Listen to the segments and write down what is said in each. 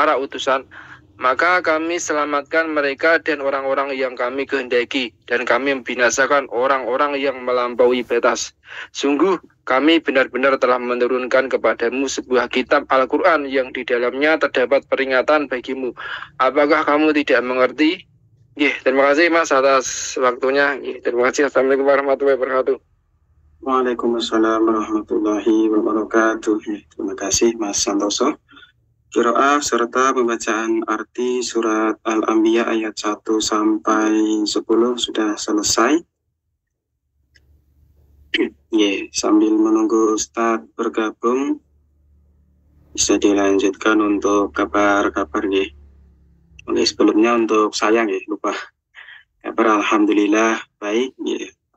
para utusan, maka kami selamatkan mereka dan orang-orang yang kami kehendaki, dan kami membinasakan orang-orang yang melampaui batas. Sungguh kami benar-benar telah menurunkan kepadamu sebuah kitab Al-Quran yang di dalamnya terdapat peringatan bagimu. Apakah kamu tidak mengerti? Terima kasih Mas atas waktunya. Terima kasih. Assalamualaikum warahmatullahi wabarakatuh. Waalaikumsalam warahmatullahi wabarakatuh. Terima kasih Mas Santoso. Qiraah serta pembacaan arti surat Al-Anbiya ayat 1 sampai 10 sudah selesai. Sambil menunggu Ustadz bergabung, bisa dilanjutkan untuk kabar-kabar . Sebelumnya untuk saya lupa. Kabar alhamdulillah baik,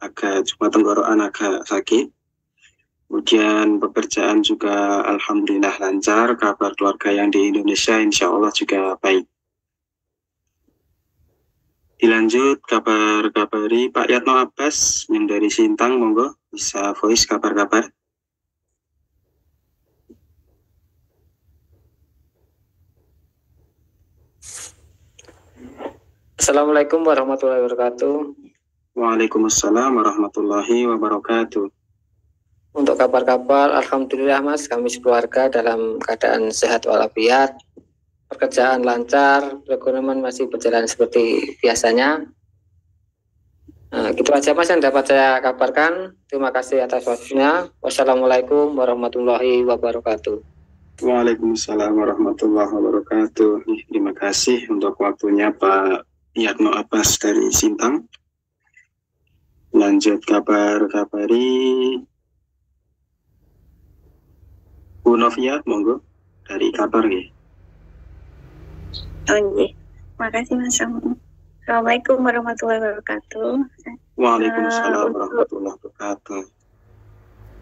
agak cuma tenggorokan agak sakit. Kemudian pekerjaan juga alhamdulillah lancar, kabar keluarga yang di Indonesia insya Allah juga baik. Dilanjut kabar-kabari Pak Yatno Abbas yang dari Sintang, monggo bisa voice kabar-kabar. Assalamualaikum warahmatullahi wabarakatuh. Waalaikumsalam warahmatullahi wabarakatuh. Untuk kabar-kabar, alhamdulillah Mas, kami sekeluarga dalam keadaan sehat walafiat, pekerjaan lancar, perekonomian masih berjalan seperti biasanya. Gitu aja Mas yang dapat saya kabarkan. Terima kasih atas waktunya. Wassalamualaikum warahmatullahi wabarakatuh. Waalaikumsalam warahmatullahi wabarakatuh. Terima kasih untuk waktunya Pak Yatno Abbas dari Sintang. Lanjut kabar-kabari Bu Novia, monggo dari kabar Makasih Mas. Assalamualaikum warahmatullahi wabarakatuh. Waalaikumsalam warahmatullahi wabarakatuh.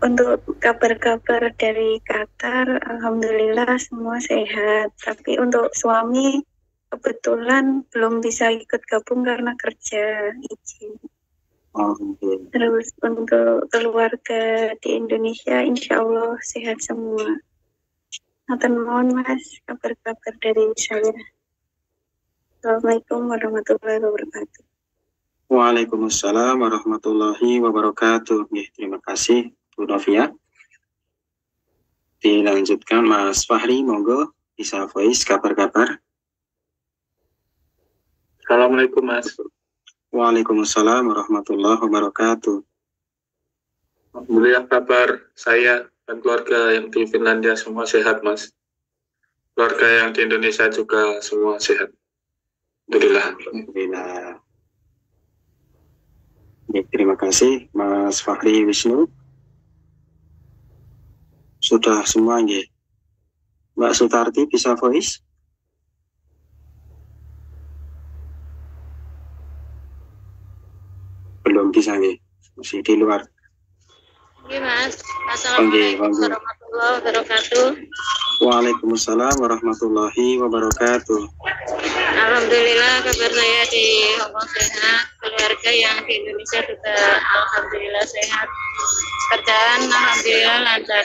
Untuk kabar-kabar dari Qatar, alhamdulillah semua sehat. Tapi untuk suami kebetulan belum bisa ikut gabung karena kerja izin. Terus untuk keluarga di Indonesia insya Allah sehat semua. Atur mohon Mas kabar-kabar dari saya. Assalamualaikum warahmatullahi wabarakatuh. Waalaikumsalam warahmatullahi wabarakatuh. Terima kasih Bu Novia. Dilanjutkan Mas Fahri, monggo bisa voice kabar-kabar. Assalamualaikum Mas. Waalaikumsalam warahmatullahi wabarakatuh. Alhamdulillah kabar saya dan keluarga yang di Finlandia semua sehat Mas. Keluarga yang di Indonesia juga semua sehat. Alhamdulillah. Terima kasih Mas Fahri Wisnu. Sudah semua Mbak Sutarti bisa voice? Belum bisa masih di luar. Mas. Assalamualaikum warahmatullahi wabarakatuh. Waalaikumsalam warahmatullahi wabarakatuh. Alhamdulillah kabar saya di Hongkong sehat, keluarga yang di Indonesia juga alhamdulillah sehat. Kerjaan alhamdulillah lancar.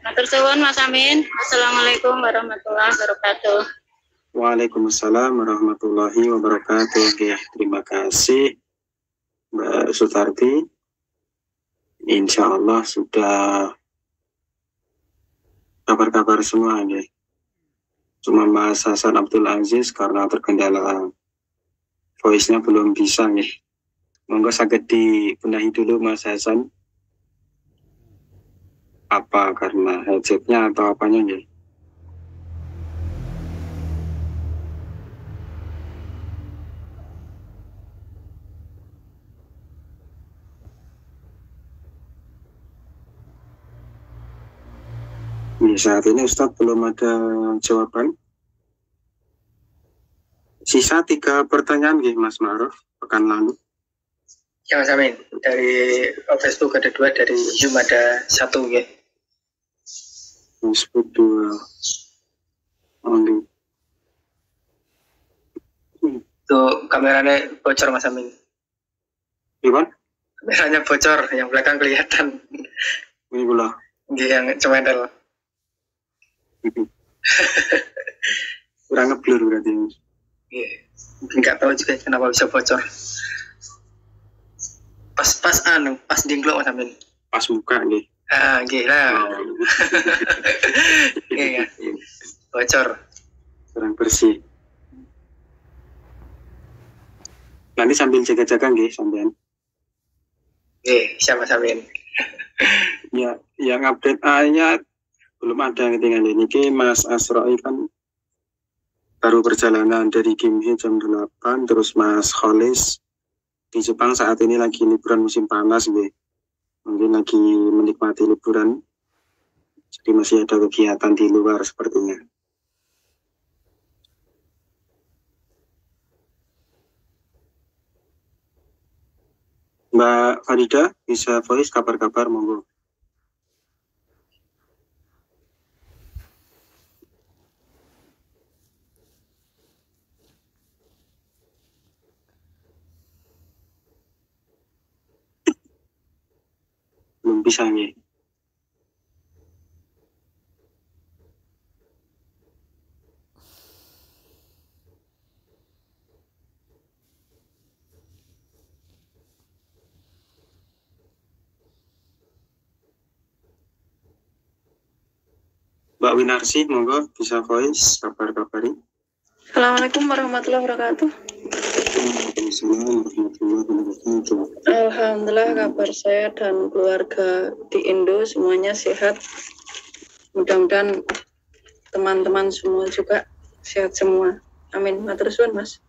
Matur suwun Mas Amin. Assalamualaikum warahmatullahi wabarakatuh. Waalaikumsalam warahmatullahi wabarakatuh. Terima kasih Mbak Sutarti. Insya Allah sudah kabar-kabar semua Cuma Mas Hasan Abdul Aziz karena terkendala voice-nya belum bisa Monggo saged dibenahi dulu Mas Hasan. Apa karena headsetnya atau apanya saat ini Ustadz belum ada jawaban. Sisa 3 pertanyaan Mas Ma'ruf pekan lalu. Ya Mas Amin, dari Facebook ada 2, dari Zoom ada 1 Facebook 2. Tuh kameranya bocor Mas Amin. Gimana? Kameranya bocor, yang belakang kelihatan. Ini pula. Yang cemedel. kurang ngeblur berarti. Iya. Mungkin nggak tahu juga kenapa bisa bocor. Pas dingklok Mas Amin. Pas muka nih. Gila. Iya. Bocor. Kurang bersih. Nanti sambil jaga-jaga nggih sampean. Siapa Amin? Ya, yang update ayat belum ada ketinggalan ini. Mas Asroi kan baru perjalanan dari Gimhe jam 8, terus Mas Kholis di Jepang saat ini lagi liburan musim panas, mungkin lagi menikmati liburan, jadi masih ada kegiatan di luar sepertinya. Mbak Farida bisa voice kabar-kabar monggo. Belum bisa nih. Mbak Winarsi monggo bisa voice kabar-kabari. Assalamualaikum warahmatullahi wabarakatuh. Alhamdulillah kabar saya dan keluarga di Indo semuanya sehat. Mudah-mudahan teman-teman semua juga sehat semua. Amin. Matur suwun, Mas.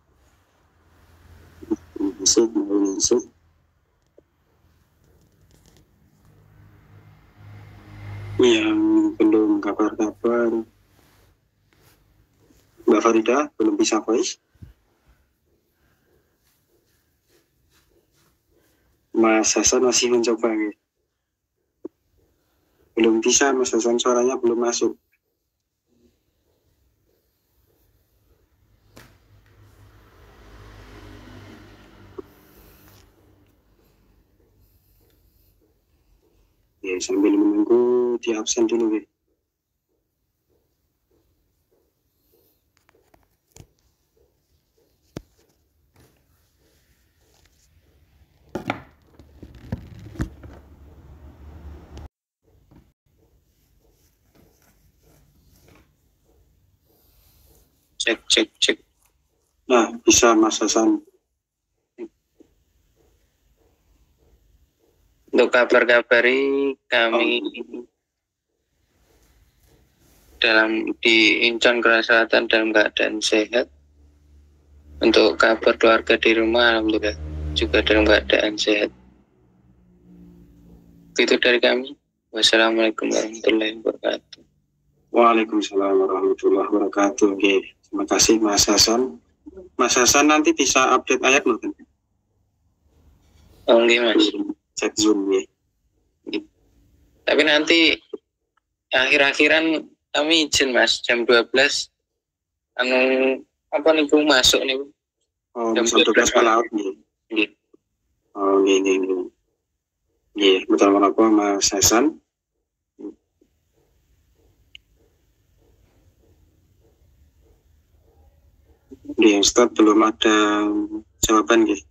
Yang belum kabar-kabar, Mbak Farida belum bisa voice. Mas Hasan masih mencoba nih. Belum bisa Mas Hasan, suaranya belum masuk. Ya, sambil menunggu di absen dulu ya. Cek. Nah, bisa Mas Hasan. Untuk kabar-kabari kami di Incheon Korea Selatan dalam keadaan sehat. Untuk kabar keluarga di rumah alhamdulillah juga dalam keadaan sehat. Itu dari kami. Wassalamualaikum warahmatullahi wabarakatuh. Waalaikumsalam warahmatullahi wabarakatuh. Oke, terima kasih Mas Hasan. Mas Hasan nanti bisa update ayat mungkin. Oke Mas. Cek Zoom ya. Tapi nanti akhir-akhiran kami izin Mas jam 12 masuk nih. Oh, jam 12 malam nih. Nggih. Oh, nggih. Nggih, betul menapa Mas Hasan? Nggih, Ustaz belum ada jawaban nggih.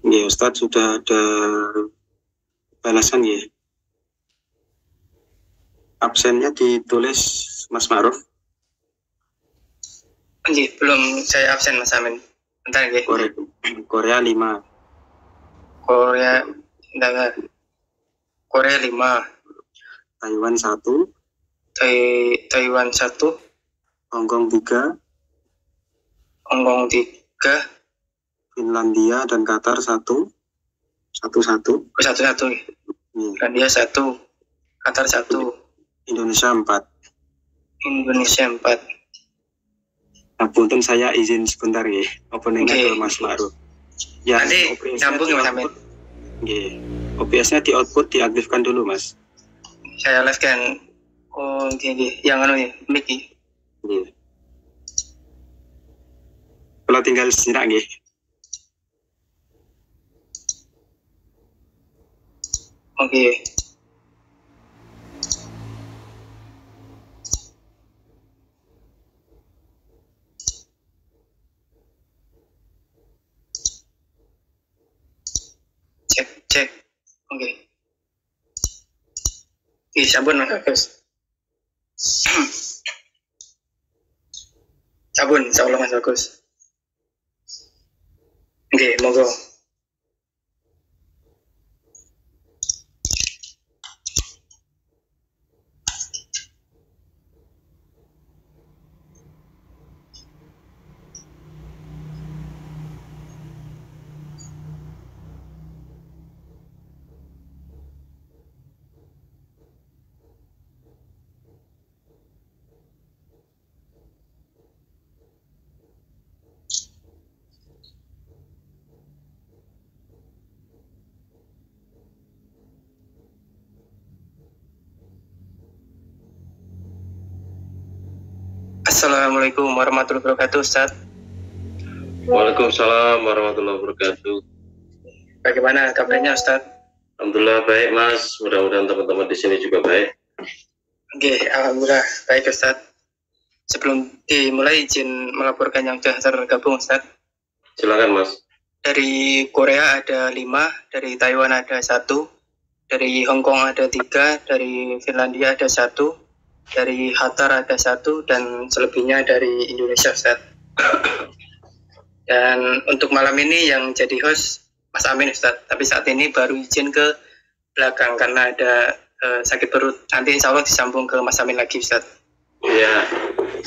Ya Ustadz sudah ada balasan ya. Absennya ditulis Mas Ma'ruf. Belum saya absen Mas Amin. Bentar ya. Korea 5. Korea 5. Taiwan 1. Taiwan 1. Hongkong 3. Hongkong 3. Finlandia dan Qatar 1. 1-1. Satu. Finlandia 1. Qatar 1, Indonesia 4. Indonesia 4. Punten saya izin sebentar ya. Openingnya Oke. ke Mas Ma'ruf. Ya, Nanti OBS-nya nyambung ya Mas di Amin. output. Nggih. OBS-nya di output diaktifkan dulu, Mas. Saya live kan. Oh, oke. Yang anu nih, mic nih. Nggih. Kalau tinggal sejenak nggih. Oke. Cek. Oke. Sabun Mas Agus. Sabun, insyaallah Mas Agus. Oke, monggo. Assalamualaikum warahmatullahi wabarakatuh, Ustaz. Waalaikumsalam warahmatullahi wabarakatuh. Bagaimana kabarnya, Ustaz? Alhamdulillah baik, Mas. Mudah-mudahan teman-teman di sini juga baik. Oke, alhamdulillah baik, Ustaz. Sebelum dimulai, izin melaporkan yang sudah tergabung, Ustaz. Silakan, Mas. Dari Korea ada 5, dari Taiwan ada 1, dari Hong Kong ada 3, dari Finlandia ada 1, dari Qatar ada 1, dan selebihnya dari Indonesia, Ustaz. Dan untuk malam ini yang jadi host Mas Amin, Ustaz. Tapi saat ini baru izin ke belakang karena ada sakit perut. Nanti insya Allah disambung ke Mas Amin lagi, Ustaz. Iya,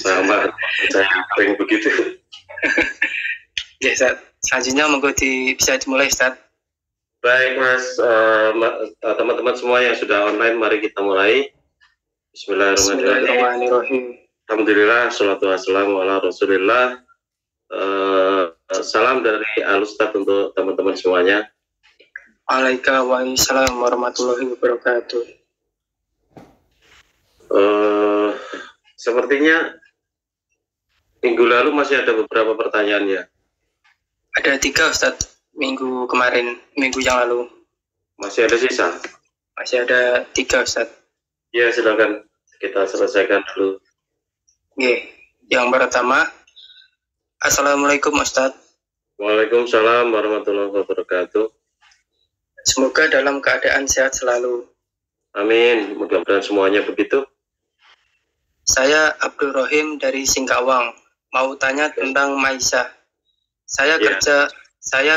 sama. Saya sering begitu. Ya, Ustaz. Selanjutnya monggo bisa dimulai, Ustaz. Baik, Mas. Teman-teman semua yang sudah online, mari kita mulai. Bismillahirrahmanirrahim. Alhamdulillah, salatu wassalamu ala Rasulillah. Salam dari Al-Ustaz untuk teman-teman semuanya. Waalaikumsalam warahmatullahi wabarakatuh. Sepertinya minggu lalu masih ada beberapa pertanyaan ya. Ada 3, Ustaz. Minggu yang lalu. Masih ada sisa? Masih ada 3, Ustaz. Ya, silakan kita selesaikan dulu. Oke. Yang pertama, Assalamualaikum, Ustaz. Waalaikumsalam warahmatullahi wabarakatuh. Semoga dalam keadaan sehat selalu. Amin. Mudah-mudahan semuanya begitu. Saya Abdul Rohim dari Singkawang. Mau tanya tentang Maisa. Saya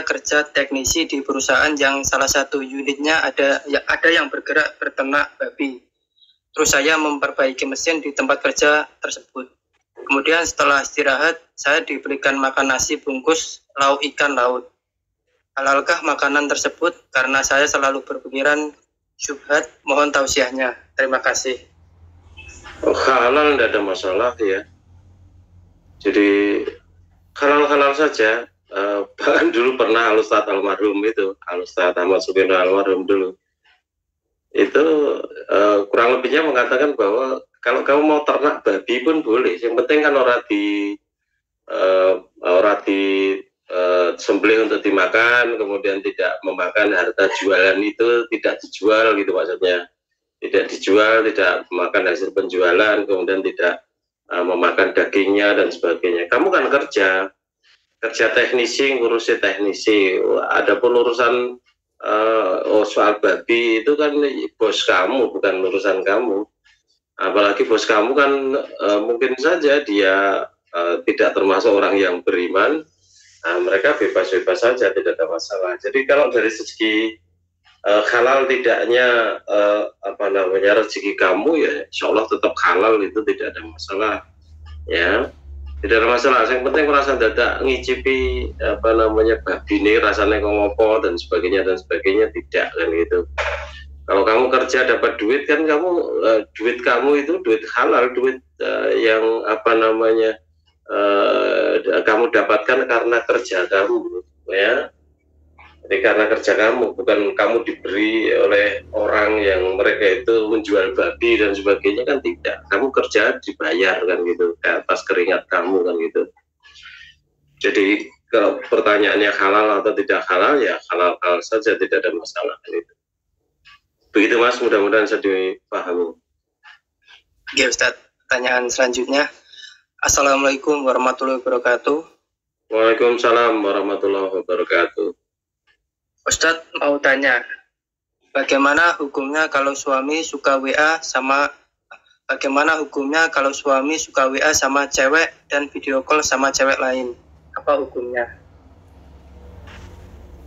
kerja teknisi di perusahaan yang salah satu unitnya ada yang bergerak berternak babi. Terus saya memperbaiki mesin di tempat kerja tersebut. Kemudian setelah istirahat, saya diberikan makan nasi bungkus lauk ikan laut. Halalkah makanan tersebut? Karena saya selalu berpikiran syubhat. Mohon tausiahnya. Terima kasih. Oh, halal tidak ada masalah ya. Jadi halal-halal saja. Bahkan dulu pernah Al-Ustaz almarhum itu, Al-Ustaz Ahmad Sugiono almarhum dulu. Itu kurang lebihnya mengatakan bahwa kalau kamu mau ternak babi pun boleh. Yang penting kan orang di sembelih untuk dimakan, kemudian tidak memakan harta jualan itu, tidak dijual gitu maksudnya. Tidak dijual, tidak memakan hasil penjualan, kemudian tidak memakan dagingnya dan sebagainya. Kamu kan kerja teknisi, ngurusi teknisi. Adapun urusan soal babi itu kan bos kamu, bukan urusan kamu. Apalagi bos kamu kan mungkin saja dia tidak termasuk orang yang beriman. Mereka bebas-bebas saja, tidak ada masalah. Jadi kalau dari segi halal tidaknya rezeki kamu ya insya Allah tetap halal, itu tidak ada masalah ya. Tidak ada masalah, yang penting merasa dadak ngicipi babi ini rasanya ngopo dan sebagainya tidak kan gitu. Kalau kamu kerja dapat duit kan kamu duit kamu itu duit halal, duit yang apa namanya kamu dapatkan karena kerja kamu, ya. Jadi karena kerja kamu, bukan kamu diberi oleh orang yang mereka itu menjual babi dan sebagainya, kan tidak. Kamu kerja dibayar kan gitu, atas keringat kamu kan gitu. Jadi kalau pertanyaannya halal atau tidak halal, ya halal-halal saja, tidak ada masalah kan gitu. Begitu Mas, mudah-mudahan saya dipahami. Oke Ustadz, pertanyaan selanjutnya. Assalamualaikum warahmatullahi wabarakatuh. Waalaikumsalam warahmatullahi wabarakatuh. Ustadz mau tanya, bagaimana hukumnya kalau suami suka WA sama cewek dan video call sama cewek lain? Apa hukumnya?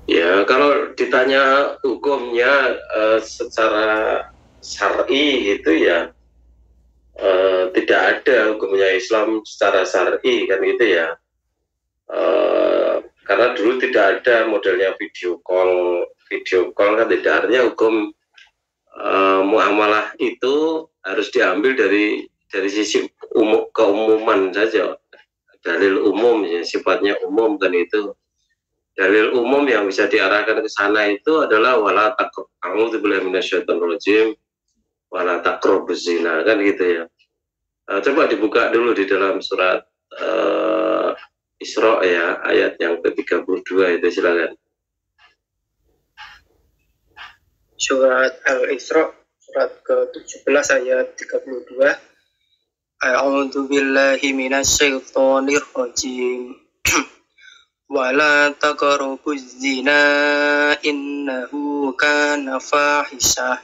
Ya, kalau ditanya hukumnya secara syar'i itu ya tidak ada hukumnya Islam secara syar'i kan gitu ya. Karena dulu tidak ada modelnya video call kan tidak, artinya hukum muamalah itu harus diambil dari sisi keumuman saja, dalil umum ya, sifatnya umum kan itu. Dalil umum yang bisa diarahkan ke sana itu adalah wala a'udzubillahi minasyaitonir rajim wala taqrabuz zina kan gitu ya. Coba dibuka dulu di dalam surat Isra ya, ayat yang ke-32 itu silakan. Surat Al-Isra, surat ke-17 ayat 32. A'udzu billahi minasyaitonir rajim. Wala taqrabuz zina innahu kana fahisyah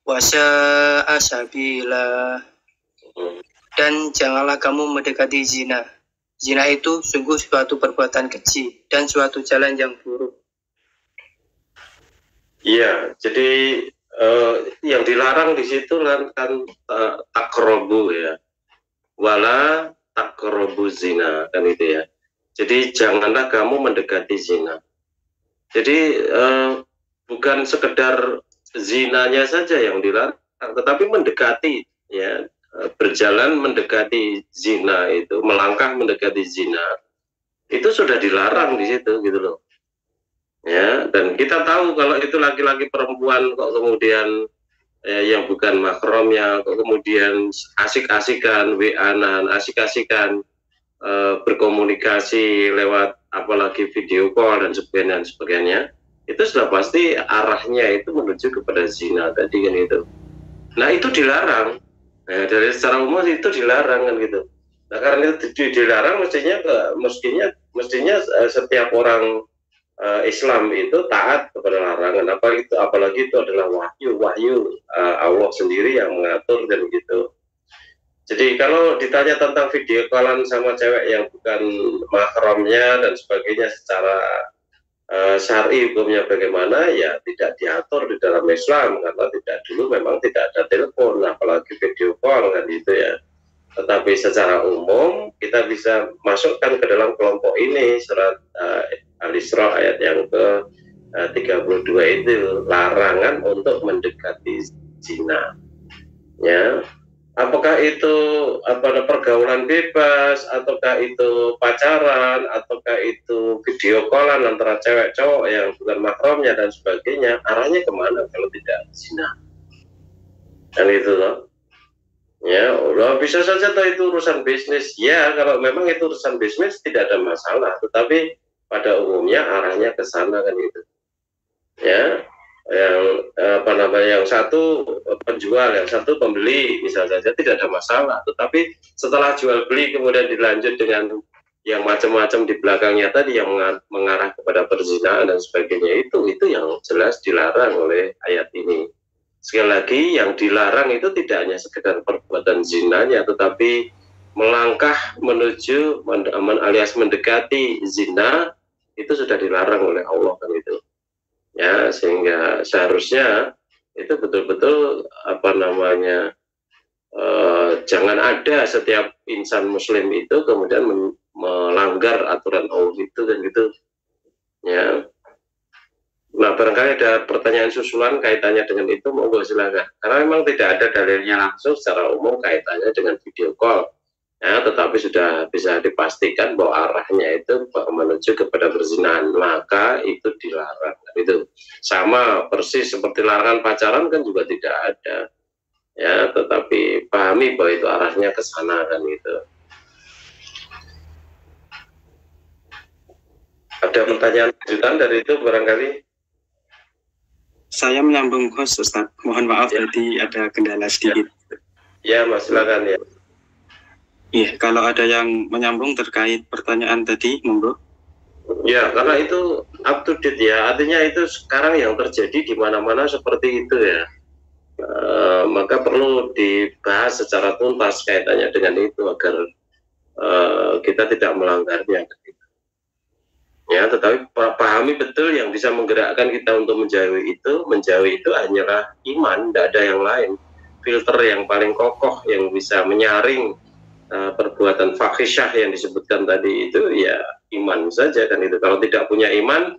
wa sya'a sabila. Dan janganlah kamu mendekati zina. Zina itu sungguh suatu perbuatan keji dan suatu jalan yang buruk. Iya, jadi yang dilarang di situ kan takrobu ya, wala takrobu zina kan itu ya. Jadi janganlah kamu mendekati zina. Jadi bukan sekedar zinanya saja yang dilarang, tetapi mendekati ya. Berjalan mendekati zina itu, melangkah mendekati zina itu sudah dilarang di situ gitu loh ya. Dan kita tahu kalau itu laki-laki perempuan kok kemudian yang bukan mahramnya kok kemudian asik-asikan WA-an, asik-asikan berkomunikasi lewat apalagi video call dan sebagainya, itu sudah pasti arahnya itu menuju kepada zina tadi kan itu. Nah itu dilarang. Nah, dari secara umum itu dilarang kan gitu. Nah karena itu dilarang mestinya setiap orang Islam itu taat kepada larangan. Apalagi itu adalah wahyu Allah sendiri yang mengatur dan gitu. Jadi kalau ditanya tentang video callan sama cewek yang bukan mahramnya dan sebagainya secara syar'i hukumnya bagaimana, ya tidak diatur di dalam Islam karena dulu memang tidak ada telepon apalagi video call kan gitu ya. Tetapi secara umum kita bisa masukkan ke dalam kelompok ini surat Al-Isra ayat yang ke-32 itu larangan untuk mendekati zina ya. Apakah itu pergaulan bebas, ataukah itu pacaran, ataukah itu video callan antara cewek cowok yang bukan mahramnya dan sebagainya, arahnya kemana kalau tidak zina? Dan itu loh. Ya, udah bisa saja toh itu urusan bisnis. Ya, kalau memang itu urusan bisnis tidak ada masalah, tetapi pada umumnya arahnya ke sana kan itu. Ya. Yang satu penjual, yang satu pembeli misalnya saja tidak ada masalah, tetapi setelah jual beli kemudian dilanjut dengan yang macam-macam di belakangnya tadi yang mengarah kepada perzinahan dan sebagainya, itu yang jelas dilarang oleh ayat ini. Sekali lagi yang dilarang itu tidak hanya sekedar perbuatan zinanya, tetapi melangkah menuju alias mendekati zina itu sudah dilarang oleh Allah kan itu. Ya, sehingga seharusnya itu betul-betul jangan ada setiap insan muslim itu kemudian melanggar aturan Allah itu dan gitu ya. Nah, barangkali ada pertanyaan susulan kaitannya dengan itu, monggo silakan. Karena memang tidak ada dalilnya langsung secara umum kaitannya dengan video call. Ya, tetapi sudah bisa dipastikan bahwa arahnya itu menuju kepada perzinahan, maka itu dilarang. Itu sama persis seperti larangan pacaran kan juga tidak ada. Ya, tetapi pahami bahwa itu arahnya ke sana kan itu. Ada pertanyaan lanjutan dari itu barangkali? Saya menyambung host, Ustaz. Mohon maaf tadi ada kendala sedikit. Ya, Mas, silakan ya. Iya, kalau ada yang menyambung terkait pertanyaan tadi, monggo. Ya, karena itu up to date ya. Artinya itu sekarang yang terjadi di mana-mana seperti itu ya. Maka perlu dibahas secara tuntas kaitannya dengan itu agar kita tidak melanggarnya. Ya, tetapi pahami betul yang bisa menggerakkan kita untuk menjauhi itu hanyalah iman, tidak ada yang lain. Filter yang paling kokoh yang bisa menyaring perbuatan fahisyah yang disebutkan tadi itu ya iman saja kan itu. Kalau tidak punya iman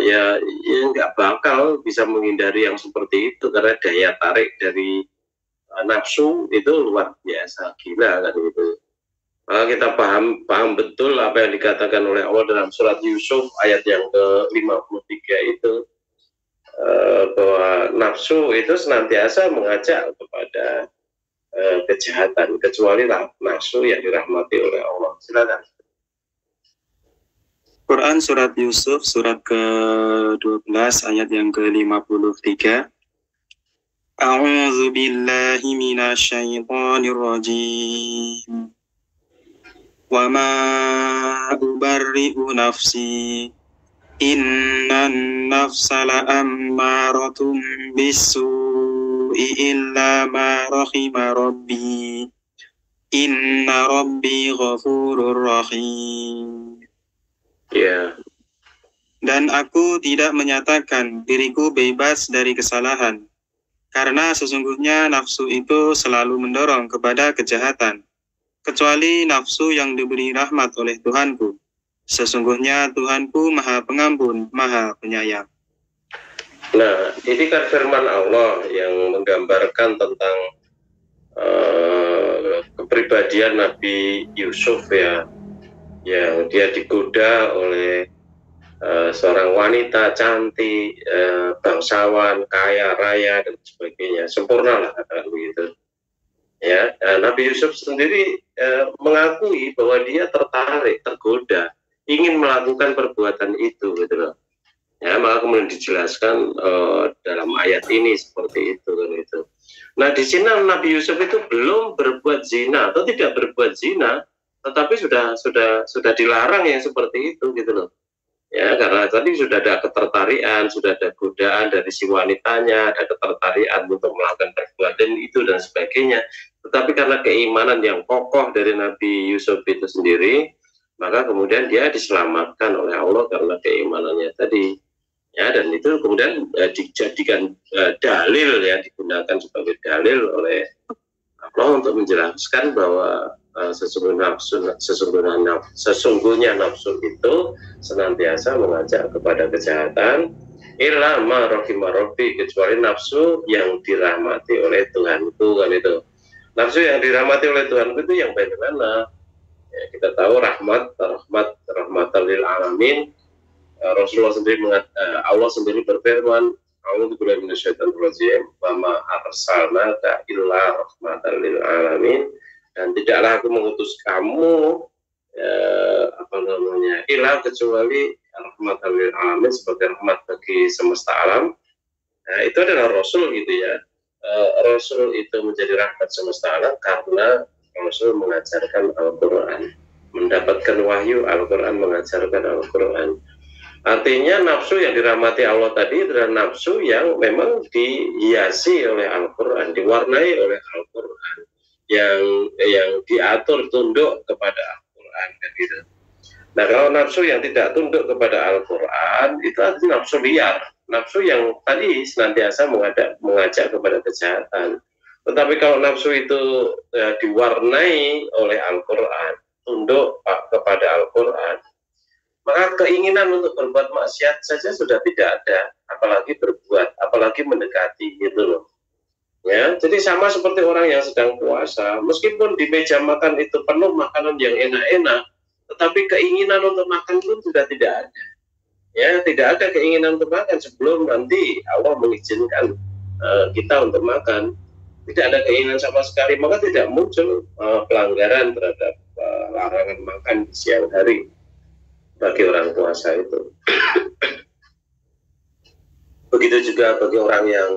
ya nggak bakal bisa menghindari yang seperti itu, karena daya tarik dari nafsu itu luar biasa, gila kan itu. Maka kita paham betul apa yang dikatakan oleh Allah dalam surat Yusuf ayat yang ke-53 itu, bahwa nafsu itu senantiasa mengajak kepada kejahatan, kecuali nafsu yang dirahmati oleh Allah. Silakan. Quran surat Yusuf surat ke-12 ayat yang ke-53. A'udzu billahi minasyaitonir rajim. Wa ma ubarri'u nafsi innan nafsa la'ammaratun bisu'i illa ma rahima rabbi inna rabbi ghafurur rahim. Ya. Dan aku tidak menyatakan diriku bebas dari kesalahan, karena sesungguhnya nafsu itu selalu mendorong kepada kejahatan, kecuali nafsu yang diberi rahmat oleh Tuhanku. Sesungguhnya Tuhanku Maha Pengampun, Maha Penyayang. Nah, ini kan firman Allah yang menggambarkan tentang kepribadian Nabi Yusuf ya, yang dia digoda oleh seorang wanita cantik, bangsawan, kaya raya dan sebagainya, sempurna lah katakan begitu. Ya, Nabi Yusuf sendiri mengakui bahwa dia tertarik, tergoda, ingin melakukan perbuatan itu, gitu loh. Ya, maka kemudian dijelaskan dalam ayat ini seperti itu kan itu. Nah, di sini Nabi Yusuf itu belum berbuat zina atau tidak berbuat zina, tetapi sudah dilarang yang seperti itu, gitu loh. Ya, karena tadi sudah ada ketertarikan, sudah ada godaan dari si wanitanya, ada ketertarikan untuk melakukan perbuatan itu dan sebagainya. Tetapi karena keimanan yang kokoh dari Nabi Yusuf itu sendiri, maka kemudian dia diselamatkan oleh Allah karena keimanannya tadi. Ya, dan itu kemudian dijadikan dalil ya, digunakan sebagai dalil oleh Allah untuk menjelaskan bahwa sesungguhnya nafsu itu senantiasa mengajak kepada kejahatan, illa ma rahima rabbi, kecuali nafsu yang dirahmati oleh Tuhanku kan itu. Nafsu yang dirahmati oleh Tuhanku itu yang bagaimana? Ya, kita tahu rahmatan lil alamin. Rasulullah sendiri Allah sendiri berfirman, a'udzubillahi minasyaitonir rajim, wa ma arsalnaka illa rahmatan lil alamin, dan tidaklah aku mengutus kamu illa kecuali rahmatan lil alamin, sebagai rahmat bagi semesta alam. Nah, itu adalah Rasul gitu ya. Rasul itu menjadi rahmat semesta alam karena Rasul mengajarkan Al-Quran, mendapatkan wahyu Al-Quran, mengajarkan Al-Quran. Artinya nafsu yang dirahmati Allah tadi adalah nafsu yang memang dihiasi oleh Al-Quran, diwarnai oleh Al-Quran, yang diatur tunduk kepada Al-Quran gitu. Nah, kalau nafsu yang tidak tunduk kepada Al-Quran itu artinya nafsu liar, nafsu yang tadi senantiasa mengajak kepada kejahatan. Tetapi kalau nafsu itu diwarnai oleh Al-Quran, tunduk kepada Al-Quran, maka keinginan untuk berbuat maksiat saja sudah tidak ada, apalagi berbuat, apalagi mendekati gitu loh. Ya, jadi sama seperti orang yang sedang puasa, meskipun di meja makan itu penuh makanan yang enak-enak, tetapi keinginan untuk makan pun sudah tidak ada. Ya, tidak ada keinginan untuk makan sebelum nanti Allah mengizinkan kita untuk makan. Tidak ada keinginan sama sekali, maka tidak muncul pelanggaran terhadap larangan makan di siang hari bagi orang puasa itu. Begitu juga bagi orang yang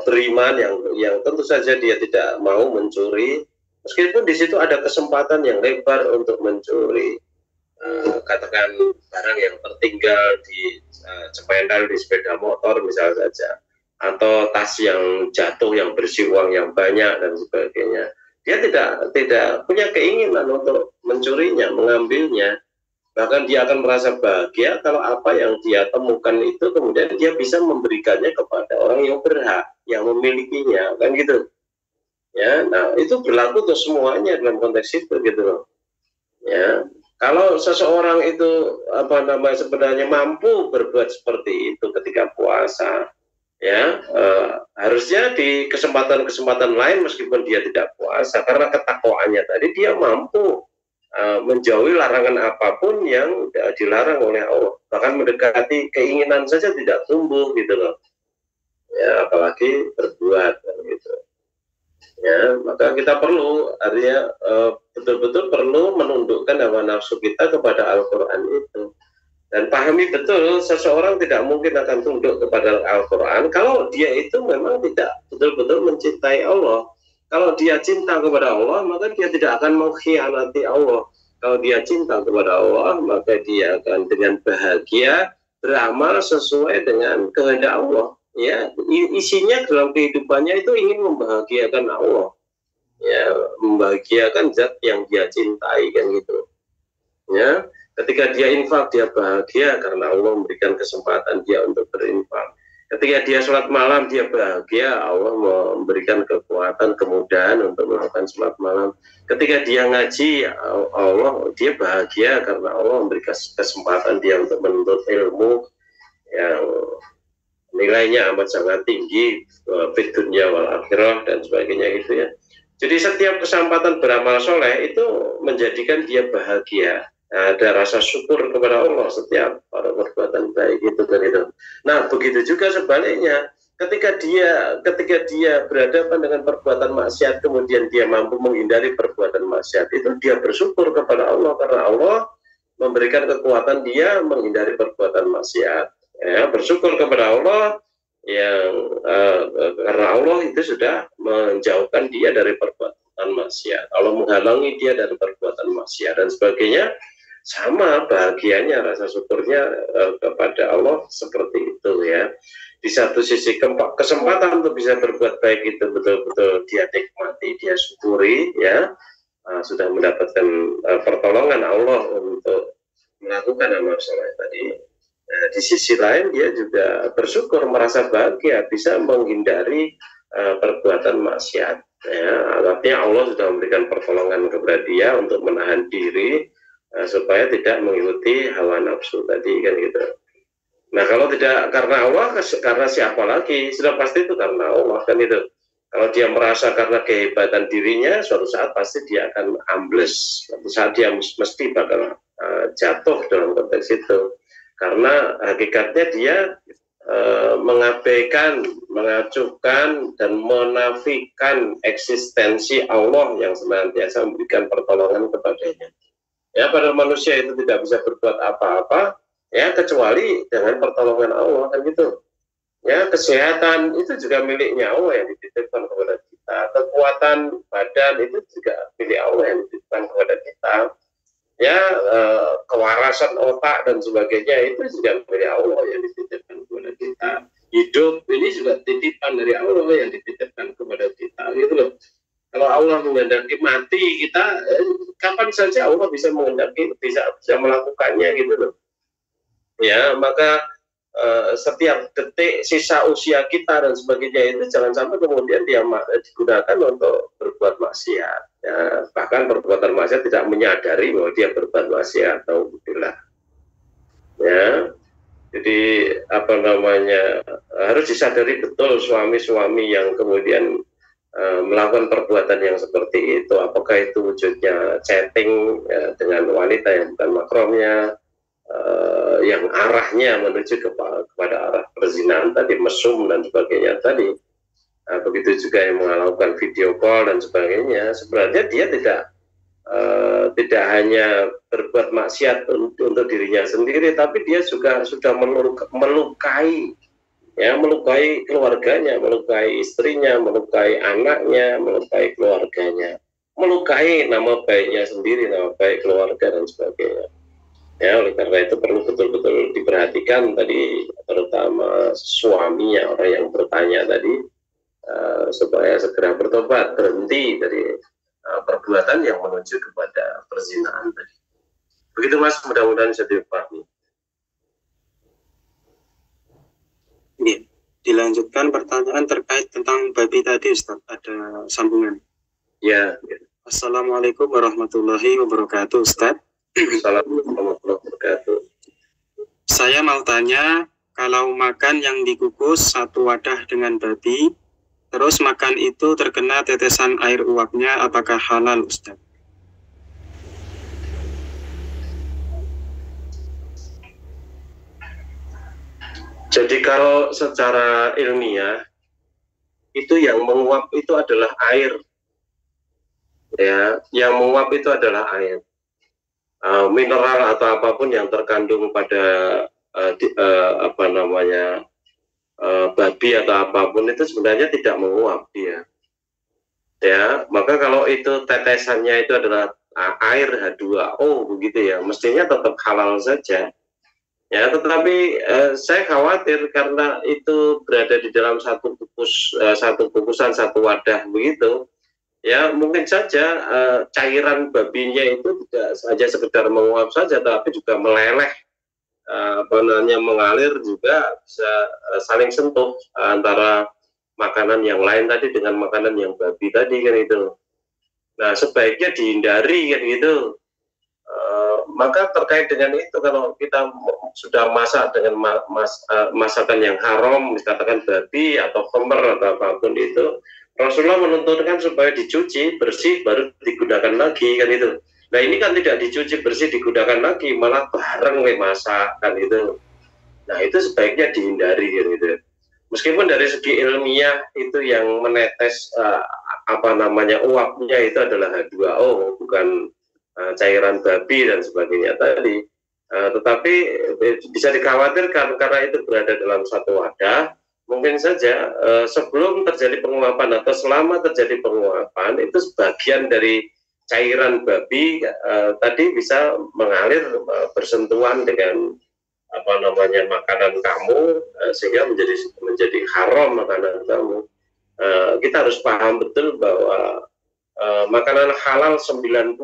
beriman, yang tentu saja dia tidak mau mencuri, meskipun di situ ada kesempatan yang lebar untuk mencuri. Katakan barang yang tertinggal di cempendal di sepeda motor misalnya saja, atau tas yang jatuh yang berisi uang yang banyak dan sebagainya, dia tidak punya keinginan untuk mencurinya, mengambilnya. Bahkan dia akan merasa bahagia kalau apa yang dia temukan itu kemudian dia bisa memberikannya kepada orang yang berhak, yang memilikinya, kan gitu ya. Nah, itu berlaku untuk semuanya dalam konteks itu gitu loh ya. Kalau seseorang itu sebenarnya mampu berbuat seperti itu ketika puasa, ya harusnya di kesempatan-kesempatan lain meskipun dia tidak puasa, karena ketakwaannya tadi dia mampu menjauhi larangan apapun yang dilarang oleh Allah, bahkan mendekati keinginan saja tidak tumbuh gitu loh. Ya, apalagi berbuat gitu. Ya, maka kita perlu, artinya betul-betul perlu menundukkan hawa nafsu kita kepada Al-Quran itu, dan pahami betul seseorang tidak mungkin akan tunduk kepada Al-Quran kalau dia itu memang tidak betul-betul mencintai Allah. Kalau dia cinta kepada Allah, maka dia tidak akan mengkhianati Allah. Kalau dia cinta kepada Allah, maka dia akan dengan bahagia beramal sesuai dengan kehendak Allah. Ya, isinya dalam kehidupannya itu ingin membahagiakan Allah, ya, membahagiakan zat yang dia cintai, kan gitu. Ya, ketika dia infak dia bahagia karena Allah memberikan kesempatan dia untuk berinfak. Ketika dia sholat malam dia bahagia, Allah memberikan kekuatan, kemudahan untuk melakukan sholat malam. Ketika dia ngaji, Allah, dia bahagia karena Allah memberikan kesempatan dia untuk menuntut ilmu yang nilainya amat sangat tinggi, fid dunya wal akhirah dan sebagainya gitu ya. Jadi setiap kesempatan beramal soleh itu menjadikan dia bahagia, ada rasa syukur kepada Allah setiap para perbuatan baik itu dan itu. Nah, begitu juga sebaliknya, ketika dia berhadapan dengan perbuatan maksiat kemudian dia mampu menghindari perbuatan maksiat itu, dia bersyukur kepada Allah karena Allah memberikan kekuatan dia menghindari perbuatan maksiat. Ya, bersyukur kepada Allah yang karena Allah itu sudah menjauhkan dia dari perbuatan maksiat, Allah menghalangi dia dari perbuatan maksiat dan sebagainya. Sama bahagianya, rasa syukurnya kepada Allah seperti itu ya. Di satu sisi kesempatan untuk bisa berbuat baik itu betul-betul dia nikmati, dia syukuri ya, sudah mendapatkan pertolongan Allah untuk melakukan amal soleh tadi. Nah, di sisi lain dia juga bersyukur, merasa bahagia bisa menghindari perbuatan maksiat. Ya, artinya Allah sudah memberikan pertolongan kepada dia untuk menahan diri supaya tidak mengikuti hawa nafsu tadi, kan gitu. Nah, kalau tidak karena Allah, karena siapa lagi? Sudah pasti itu karena Allah, kan itu. Kalau dia merasa karena kehebatan dirinya, suatu saat pasti dia akan ambles. Suatu saat dia mesti bakal jatuh dalam konteks itu. Karena hakikatnya dia mengabaikan, mengacuhkan dan menafikan eksistensi Allah yang senantiasa memberikan pertolongan kepadanya. Ya, padahal manusia itu tidak bisa berbuat apa-apa ya kecuali dengan pertolongan Allah, kan gitu. Ya, kesehatan itu juga miliknya Allah yang dititipkan kepada kita. Kekuatan badan itu juga milik Allah yang dititipkan kepada kita. Ya, kewarasan otak dan sebagainya itu juga milik Allah yang dititipkan kepada kita. Hidup ini juga titipan dari Allah yang dititipkan kepada kita, gitu loh. Kalau Allah menghendaki mati kita, kapan saja Allah bisa menghendaki, bisa melakukannya, gitu loh. Ya, maka setiap detik sisa usia kita dan sebagainya itu jangan sampai kemudian dia digunakan untuk berbuat maksiat. Ya, bahkan perbuatan maksiat tidak menyadari bahwa dia berbuat maksiat, atau bila. ya. Jadi apa namanya, harus disadari betul suami-suami yang kemudian melakukan perbuatan yang seperti itu, apakah itu wujudnya chatting dengan wanita yang bukan mahramnya, yang arahnya menuju kepada arah perzinahan tadi, mesum dan sebagainya tadi. Begitu juga yang melakukan video call dan sebagainya. Sebenarnya dia tidak hanya berbuat maksiat untuk dirinya sendiri, tapi dia juga sudah melukai, ya, melukai keluarganya, melukai istrinya, melukai anaknya, melukai keluarganya, melukai nama baiknya sendiri, nama baik keluarga dan sebagainya. Ya, oleh karena itu perlu betul-betul diperhatikan tadi, terutama suaminya, orang yang bertanya tadi, supaya segera bertobat, berhenti dari perbuatan yang menuju kepada perzinahan tadi. Begitu Mas, mudah-mudahan bisa dipahami. Ya, dilanjutkan pertanyaan terkait tentang babi tadi, Ustaz. Ada sambungan. Ya. Assalamualaikum warahmatullahi wabarakatuh, Ustaz. Assalamualaikum warahmatullahi wabarakatuh. Saya mau tanya, kalau makan yang dikukus satu wadah dengan babi, terus makan itu terkena tetesan air uapnya, apakah halal, Ustaz? Jadi kalau secara ilmiah, itu yang menguap itu adalah air. Ya, yang menguap itu adalah air. Mineral atau apapun yang terkandung pada babi atau apapun itu sebenarnya tidak menguap dia. Ya, maka kalau itu tetesannya itu adalah air H2O begitu ya, mestinya tetap halal saja. Ya, tetapi saya khawatir karena itu berada di dalam satu bungkusan, satu wadah begitu. Ya, mungkin saja cairan babinya itu tidak saja sekedar menguap saja, tapi juga meleleh, mengalir, juga bisa saling sentuh antara makanan yang lain tadi dengan makanan yang babi tadi kan itu. Nah, sebaiknya dihindari kan gitu. Maka terkait dengan itu, kalau kita sudah masak dengan masakan yang haram, misalkan babi atau khamr atau apapun itu, Rasulullah menuntunkan supaya dicuci bersih baru digunakan lagi kan itu. Nah, ini kan tidak dicuci bersih digunakan lagi, malah bareng masak kan itu. Nah, itu sebaiknya dihindari kan gitu. Meskipun dari segi ilmiah itu yang menetes uapnya itu adalah H2O, bukan cairan babi dan sebagainya tadi, tetapi bisa dikhawatirkan karena itu berada dalam satu wadah. Mungkin saja sebelum terjadi penguapan atau selama terjadi penguapan itu sebagian dari cairan babi tadi bisa mengalir bersentuhan dengan makanan kamu, sehingga menjadi haram makanan kamu. Kita harus paham betul bahwa makanan halal 99,99%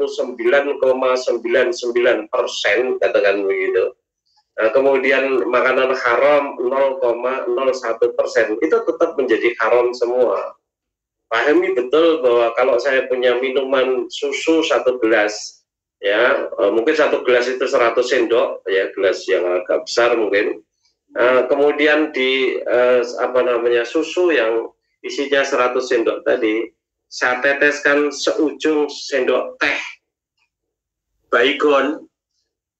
katakan begitu. Kemudian makanan haram 0,01% itu tetap menjadi haram semua. Pahami betul bahwa kalau saya punya minuman susu 1 gelas, ya mungkin 1 gelas itu 100 sendok, ya gelas yang agak besar mungkin. Kemudian di susu yang isinya 100 sendok tadi, saya teteskan seujung sendok teh baygon,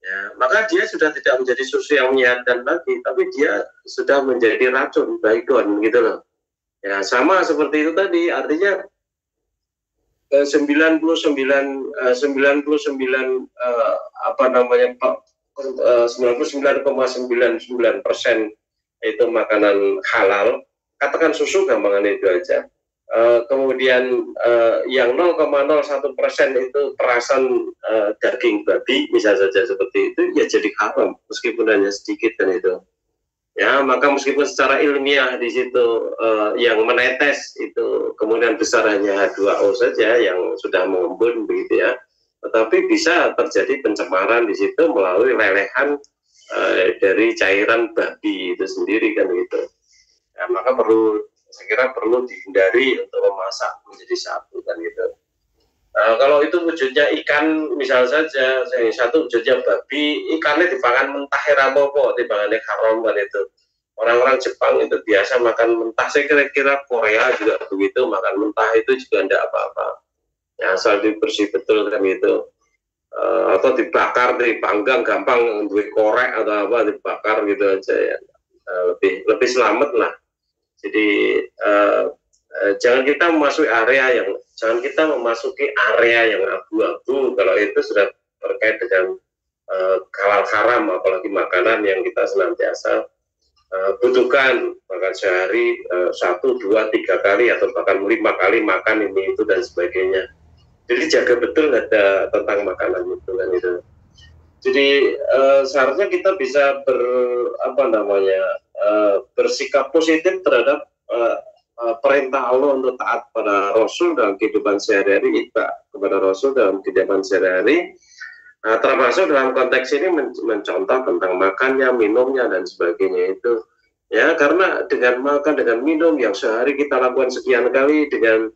ya, maka dia sudah tidak menjadi susu yang menyehatkan lagi, tapi dia sudah menjadi racun baygon gitu loh. Ya, sama seperti itu tadi, artinya 99,99% itu makanan halal. Katakan susu gampangan itu aja. Kemudian yang 0,01% itu perasan daging babi, misalnya saja seperti itu, ya jadi haram meskipun hanya sedikit kan itu. Ya, maka meskipun secara ilmiah di situ yang menetes itu kemudian besar hanya H2O saja yang sudah mengembun begitu ya, tetapi bisa terjadi pencemaran di situ melalui lelehan dari cairan babi itu sendiri kan gitu. Ya, maka saya kira perlu dihindari untuk memasak menjadi satu kan gitu. Kalau itu wujudnya ikan, misal saja, yang satu wujudnya babi, ikannya dipangan mentah rapopo, dipangannya haram kan itu. Orang-orang Jepang itu biasa makan mentah, saya kira-kira Korea juga begitu, makan mentah itu juga tidak apa-apa. Ya, asal dibersih betul kan itu. Atau dibakar, dipanggang, gampang, duit korek atau apa, dibakar gitu aja ya. Lebih selamat lah. Jadi jangan kita memasuki area yang abu-abu kalau itu sudah terkait dengan halal haram, apalagi makanan yang kita senantiasa butuhkan, makan sehari 1, 2, 3 kali atau bahkan 5 kali makan ini itu dan sebagainya. Jadi jaga betul ada tentang makanan itu kan itu. Jadi seharusnya kita bisa bersikap positif terhadap perintah Allah untuk taat pada Rasul dalam kehidupan sehari-hari, kepada Rasul dalam kehidupan sehari-hari. Termasuk dalam konteks ini mencontoh tentang makannya, minumnya dan sebagainya itu. Ya, karena dengan makan, dengan minum yang sehari kita lakukan sekian kali, dengan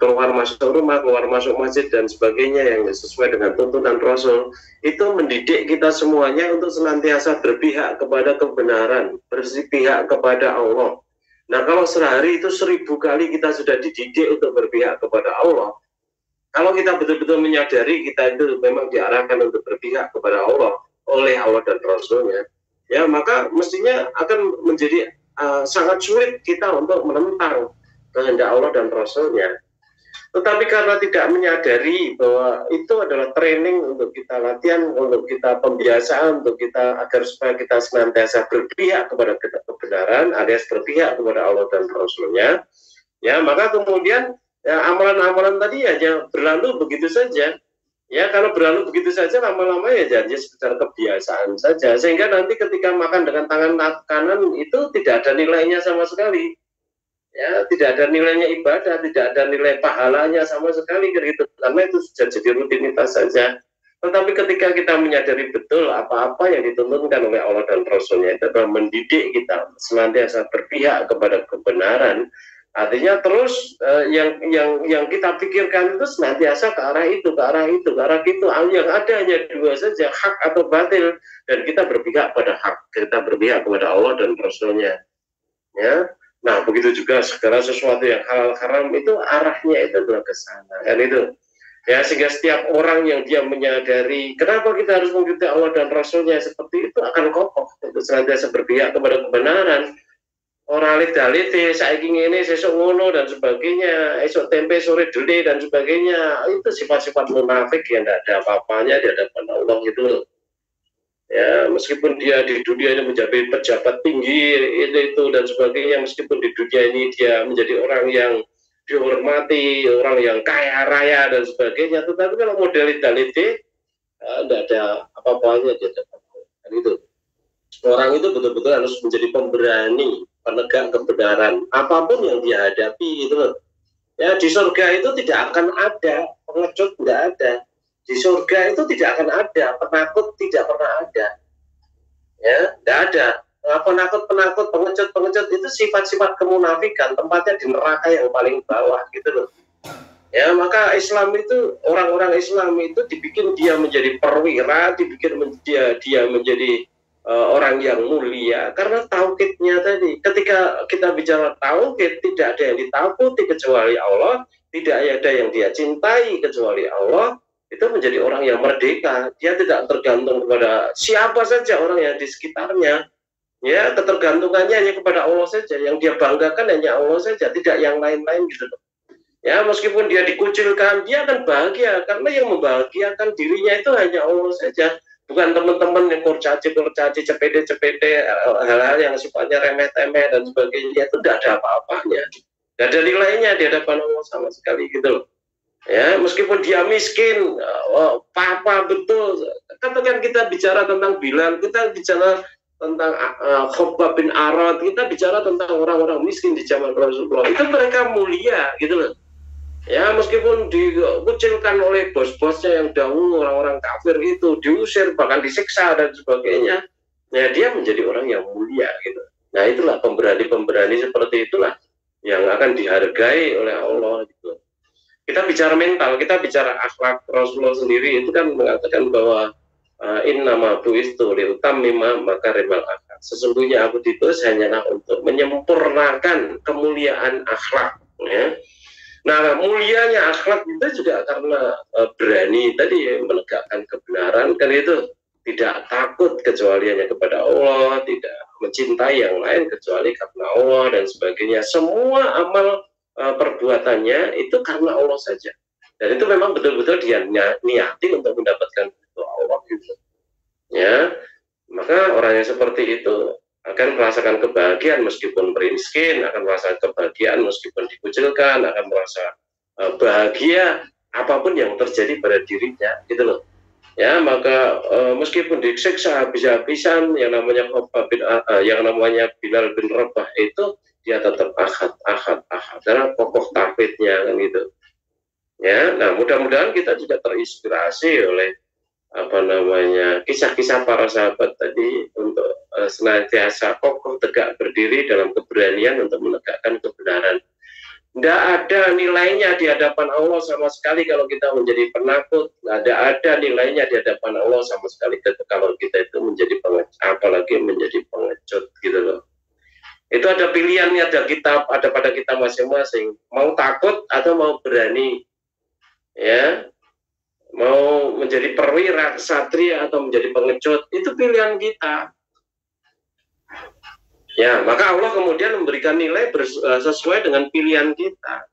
keluar masuk rumah, keluar masuk masjid dan sebagainya yang sesuai dengan tuntunan Rasul, itu mendidik kita semuanya untuk senantiasa berpihak kepada kebenaran, berpihak kepada Allah. Nah, kalau sehari itu 1000 kali kita sudah dididik untuk berpihak kepada Allah, kalau kita betul-betul menyadari kita itu memang diarahkan untuk berpihak kepada Allah oleh Allah dan Rasulnya, ya maka mestinya akan menjadi sangat sulit kita untuk menentang kehendak Allah dan Rasulnya. Tetapi karena tidak menyadari bahwa itu adalah training untuk kita latihan, untuk kita pembiasaan, untuk kita agar supaya kita senantiasa berpihak kepada kebenaran, alias berpihak kepada Allah dan Rasulnya, ya maka kemudian ya, amalan-amalan tadi hanya berlalu begitu saja. Ya kalau berlalu begitu saja, lama-lama ya jadi sekedar kebiasaan saja, sehingga nanti ketika makan dengan tangan kanan itu tidak ada nilainya sama sekali. Ya, tidak ada nilainya ibadah, tidak ada nilai pahalanya sama sekali gitu, karena itu sudah jadi rutinitas saja. Tetapi ketika kita menyadari betul apa-apa yang dituntunkan oleh Allah dan Rasulnya itu adalah mendidik kita senantiasa berpihak kepada kebenaran, artinya terus yang kita pikirkan itu senantiasa ke arah itu, ke arah itu, ke arah itu. Yang ada hanya dua saja, hak atau batil, dan kita berpihak pada hak, kita berpihak kepada Allah dan Rasulnya. Ya. Nah, begitu juga segala sesuatu yang halal haram itu arahnya itu adalah ke sana, kan itu. Ya, sehingga setiap orang yang dia menyadari kenapa kita harus mengikuti Allah dan Rasulnya seperti itu akan kokoh untuk senantiasa berpihak kepada kebenaran. Orang lite-lite, saiki ngene, sesuk ngono dan sebagainya, esok tempe sore dele dan sebagainya, itu sifat-sifat munafik yang tidak ada apa-apanya di hadapan Allah itu. Ya, meskipun dia di dunia ini menjadi pejabat tinggi itu dan sebagainya, meskipun di dunia ini dia menjadi orang yang dihormati, orang yang kaya raya dan sebagainya, tetapi kalau model lite-lite tidak ada apa-apanya di hadapan Allah itu. Orang itu betul-betul harus menjadi pemberani, penegak kebenaran apapun yang dia hadapi itu. Ya, di surga itu tidak akan ada pengecut, tidak ada. Di surga itu tidak akan ada penakut, tidak pernah ada. Ya, tidak ada. Penakut, pengecut itu sifat-sifat kemunafikan, tempatnya di neraka yang paling bawah gitu loh. Ya, maka Islam itu, orang-orang Islam itu dibikin dia menjadi perwira, dibikin dia menjadi orang yang mulia karena tauhidnya tadi. Ketika kita bicara tauhid, tidak ada yang ditakuti kecuali Allah, tidak ada yang dia cintai kecuali Allah, itu menjadi orang yang merdeka. Dia tidak tergantung kepada siapa saja orang yang di sekitarnya. Ya, ketergantungannya hanya kepada Allah saja. Yang dia banggakan hanya Allah saja, tidak yang lain-lain gitu. Ya, meskipun dia dikucilkan, dia akan bahagia karena yang membahagiakan dirinya itu hanya Allah saja. Bukan teman-teman yang kurcaci, cepede, hal-hal yang sifatnya remeh-temeh dan sebagainya, itu tidak ada apa-apanya. Tidak ada nilainya di hadapan Allah sama sekali gitu loh. Ya, meskipun dia miskin, papa betul. Katakan kita bicara tentang Bilal, kita bicara tentang Khabbab bin Arad, kita bicara tentang orang-orang miskin di zaman Rasulullah. Itu mereka mulia gitu loh. Ya, meskipun dikucilkan oleh bos-bosnya yang dahulu, orang-orang kafir itu diusir, bahkan disiksa dan sebagainya, ya dia menjadi orang yang mulia gitu. Nah, itulah pemberani-pemberani seperti itulah yang akan dihargai oleh Allah gitu. kita bicara mental, kita bicara akhlak. Rasulullah sendiri itu kan mengatakan bahwa innama bu'istu liutammima makarimal akhlak. Sesungguhnya aku diutus hanyalah untuk menyempurnakan kemuliaan akhlak. Ya. Nah, mulianya akhlak itu juga karena berani tadi menegakkan kebenaran, kan itu tidak takut kecuali hanya kepada Allah, tidak mencintai yang lain kecuali karena Allah dan sebagainya. Semua amal perbuatannya itu karena Allah saja. Dan itu memang betul-betul dia niati untuk mendapatkan itu Allah gitu. Ya, maka orang yang seperti itu akan merasakan kebahagiaan meskipun miskin, akan merasakan kebahagiaan meskipun dikucilkan, akan merasa bahagia apapun yang terjadi pada dirinya, gitu loh. Ya, maka meskipun disiksa habis-habisan, yang namanya Bilal bin Rabah itu dia tetap ahad, karena kokoh tauhidnya kan gitu. Ya, nah mudah-mudahan kita juga terinspirasi oleh kisah-kisah para sahabat tadi untuk senantiasa kokoh tegak berdiri dalam keberanian untuk menegakkan kebenaran. Tidak ada nilainya di hadapan Allah sama sekali kalau kita menjadi penakut. Tidak ada nilainya di hadapan Allah sama sekali kalau kita itu menjadi pengecut, apalagi menjadi pengecut gitu loh. Itu ada pilihannya, ada pada kita masing-masing. Mau takut atau mau berani, ya. Mau menjadi perwira, ksatria atau menjadi pengecut, itu pilihan kita. Ya, maka Allah kemudian memberikan nilai sesuai dengan pilihan kita.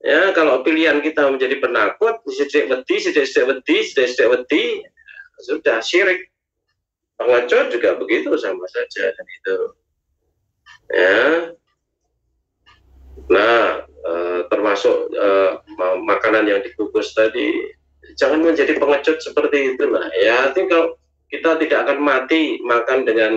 Ya, kalau pilihan kita menjadi penakut, sidik wedi, sudah syirik. Pengecut juga begitu, sama saja dan itu. Ya. Nah, termasuk makanan yang dikukus tadi, jangan menjadi pengecut seperti itulah. Ya, kalau kita tidak akan mati makan dengan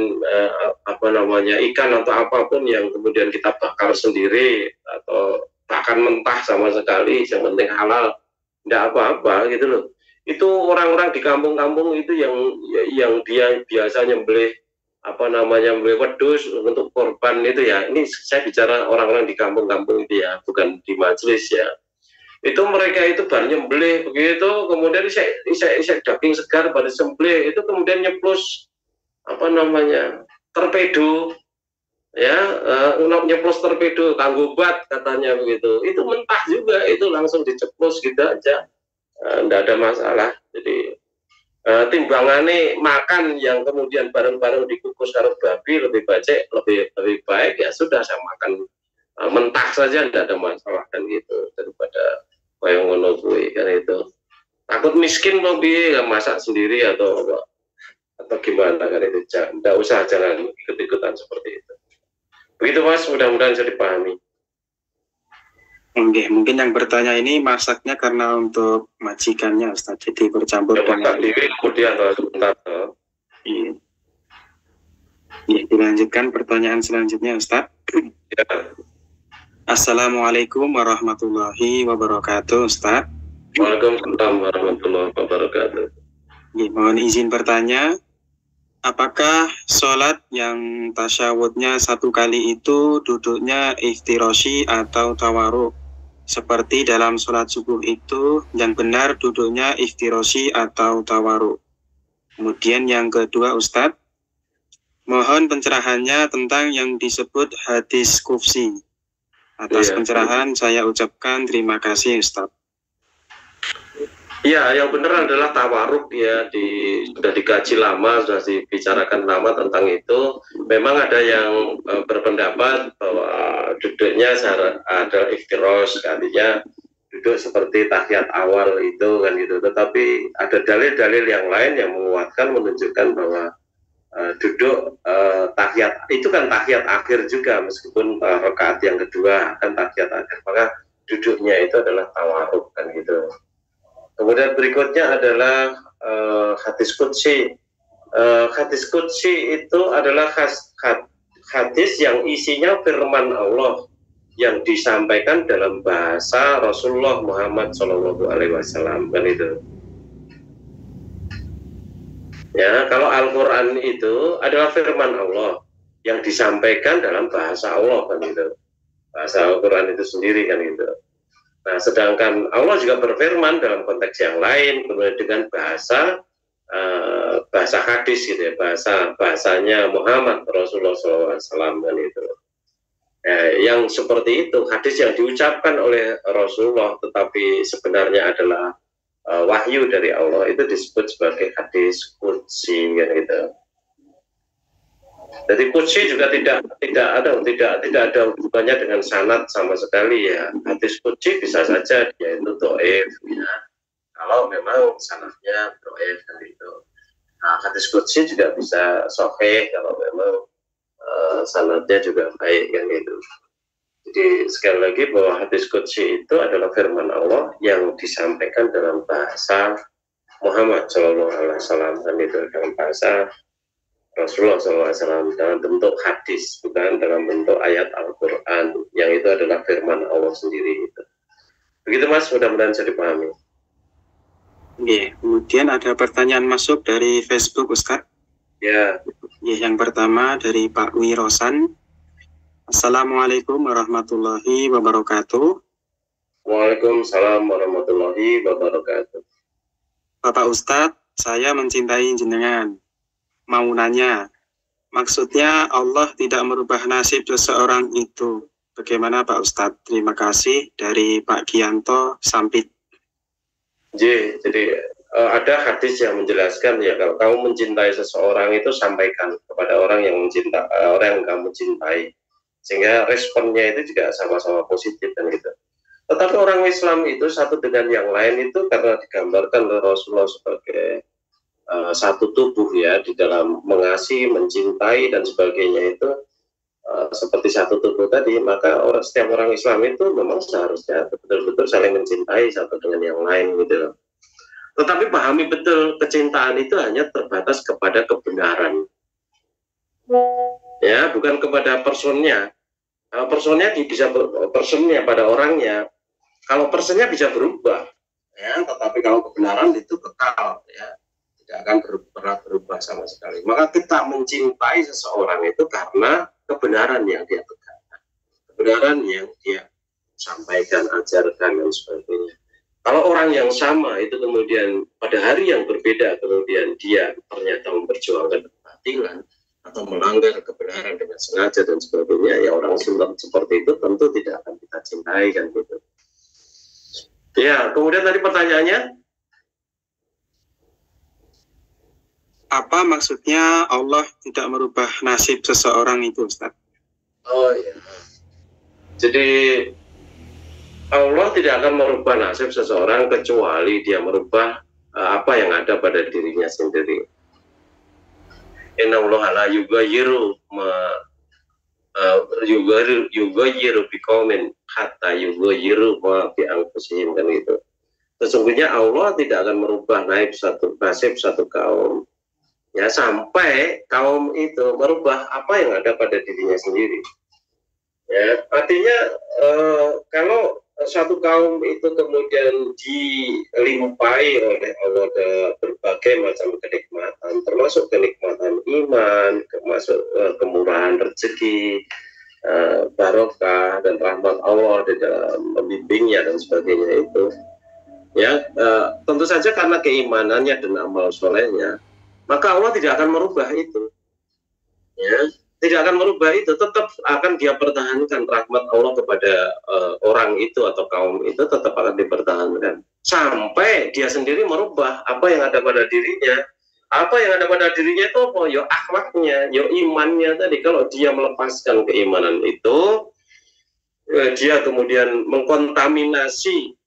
ikan atau apapun yang kemudian kita bakar sendiri atau bahkan mentah sama sekali, yang penting halal, tidak apa-apa gitu loh. Itu orang-orang di kampung-kampung itu yang dia biasanya beli wedhus untuk korban itu ya. Ini saya bicara orang-orang di kampung-kampung itu ya, bukan di majelis ya. Itu mereka itu baru nyembelih begitu, kemudian isek daging segar pada sembelih itu kemudian nyeplos torpedo ya, nyeplos torpedo kanggo bat katanya begitu. Itu mentah juga, itu langsung diceplos gitu aja, enggak ada masalah. Jadi timbangannya makan yang kemudian bareng-bareng dikukus karo babi lebih baik ya sudah, saya makan mentah saja enggak ada masalah kan gitu, daripada yang ngono kuwi kan itu. Takut miskin mau piye, masak sendiri atau gimana kan itu, enggak usah, jangan ikut-ikutan seperti itu. Begitu Mas, mudah-mudahan bisa dipahami. Oke, mungkin yang bertanya ini masaknya karena untuk majikannya Ustaz, jadi bercampur dengan diri kemudian sebentar. Iya. Ya, dilanjutkan pertanyaan selanjutnya Ustaz. Ya. Assalamualaikum warahmatullahi wabarakatuh Ustaz. Waalaikumsalam warahmatullahi wabarakatuh. Ya, mohon izin bertanya, apakah sholat yang tasyahudnya satu kali itu duduknya iftirosi atau tawaruk? Seperti dalam sholat subuh itu yang benar duduknya iftirosi atau tawaruk. Kemudian yang kedua Ustadz, mohon pencerahannya tentang yang disebut hadis kufsi. Atas pencerahan saya ucapkan terima kasih Ustadz. Ya, yang benar adalah tawaruk ya, sudah dikaji lama, sudah dibicarakan lama tentang itu. Memang ada yang berpendapat bahwa duduknya adalah iftiros, artinya duduk seperti tahiyat awal itu kan gitu. Tetapi ada dalil-dalil yang lain yang menguatkan, menunjukkan bahwa duduk tahiyat itu kan tahiyat akhir juga, meskipun rakaat yang kedua kan tahiyat akhir, maka duduknya itu adalah tawaruk kan gitu. Kemudian berikutnya adalah hadis qudsi. Hadis qudsi itu adalah hadis yang isinya firman Allah yang disampaikan dalam bahasa Rasulullah Muhammad SAW kan itu. Ya, kalau Al-Quran itu adalah firman Allah yang disampaikan dalam bahasa Allah kan itu. Bahasa Al-Quran itu sendiri kan itu. Nah, sedangkan Allah juga berfirman dalam konteks yang lain, kemudian dengan bahasa hadis gitu ya, bahasanya Muhammad Rasulullah SAW kan itu. Yang seperti itu, hadis yang diucapkan oleh Rasulullah tetapi sebenarnya adalah wahyu dari Allah, itu disebut sebagai hadis qudsi kan gitu. Jadi qudsi juga tidak ada hubungannya dengan sanad sama sekali ya. Hadis qudsi bisa saja dia itu dhaif ya, kalau memang sanadnya dhaif kan itu. Nah, hadis qudsi juga bisa sahih kalau memang sanadnya juga baik kan itu. Jadi sekali lagi bahwa hadis qudsi itu adalah firman Allah yang disampaikan dalam bahasa Muhammad SAW dan itu dalam bahasa Rasulullah SAW dalam bentuk hadis, bukan dalam bentuk ayat Al-Quran yang itu adalah firman Allah sendiri itu. Begitu Mas, mudah-mudahan bisa dipahami. Oke, kemudian ada pertanyaan masuk dari Facebook Ustadz. Ya. Yang pertama dari Pak Wirosan. Assalamualaikum warahmatullahi wabarakatuh. Waalaikumsalam warahmatullahi wabarakatuh. Bapak Ustadz, saya mencintai jenengan. Mau nanya, maksudnya Allah tidak merubah nasib seseorang itu. Bagaimana Pak Ustadz? Terima kasih dari Pak Gianto Sampit. Jadi ada hadis yang menjelaskan ya, kalau kamu mencintai seseorang itu sampaikan kepada orang yang kamu cintai, sehingga responnya itu juga sama-sama positif dan gitu. Tetapi orang Islam itu satu dengan yang lain itu karena digambarkan oleh Rasulullah sebagai satu tubuh ya, di dalam mengasihi, mencintai dan sebagainya itu seperti satu tubuh tadi, maka setiap orang Islam itu memang seharusnya betul-betul saling mencintai satu dengan yang lain gitu. Tetapi pahami betul, kecintaan itu hanya terbatas kepada kebenaran. Ya, bukan kepada personnya. Kalau personnya bisa personnya pada orangnya. Kalau personnya bisa berubah, ya, tetapi kalau kebenaran itu kekal, ya, tidak akan pernah berubah sama sekali. Maka kita mencintai seseorang itu karena kebenaran yang dia tegakkan, kebenaran yang dia sampaikan, ajarkan dan sebagainya. Kalau orang yang sama itu kemudian pada hari yang berbeda kemudian dia ternyata memperjuangkan kebatilan atau melanggar kebenaran dengan sengaja dan sebagainya, ya orang seperti itu tentu tidak akan kita cintai kan gitu. Ya, kemudian tadi pertanyaannya, apa maksudnya Allah tidak merubah nasib seseorang itu, Ustaz? Oh iya. Jadi Allah tidak akan merubah nasib seseorang kecuali dia merubah apa yang ada pada dirinya sendiri. Innallaha la yughayyiru biqaumin hatta yughayyiru ma bi anfusihim kan itu. Sesungguhnya Allah tidak akan merubah nasib satu kaum ya sampai kaum itu merubah apa yang ada pada dirinya sendiri. Ya, artinya kalau satu kaum itu kemudian dilimpahi oleh Allah berbagai macam kenikmatan, termasuk kenikmatan iman, termasuk kemurahan rezeki, barokah dan rahmat Allah di dalam membimbingnya dan sebagainya itu, ya tentu saja karena keimanannya dan amal solehnya, maka Allah tidak akan merubah itu, ya. Tidak akan merubah itu, tetap akan dia pertahankan rahmat Allah kepada orang itu atau kaum itu, tetap akan dipertahankan sampai dia sendiri merubah apa yang ada pada dirinya. Apa yang ada pada dirinya itu apa? Ya akhlaknya, ya imannya tadi. Kalau dia melepaskan keimanan itu, dia kemudian mengkontaminasi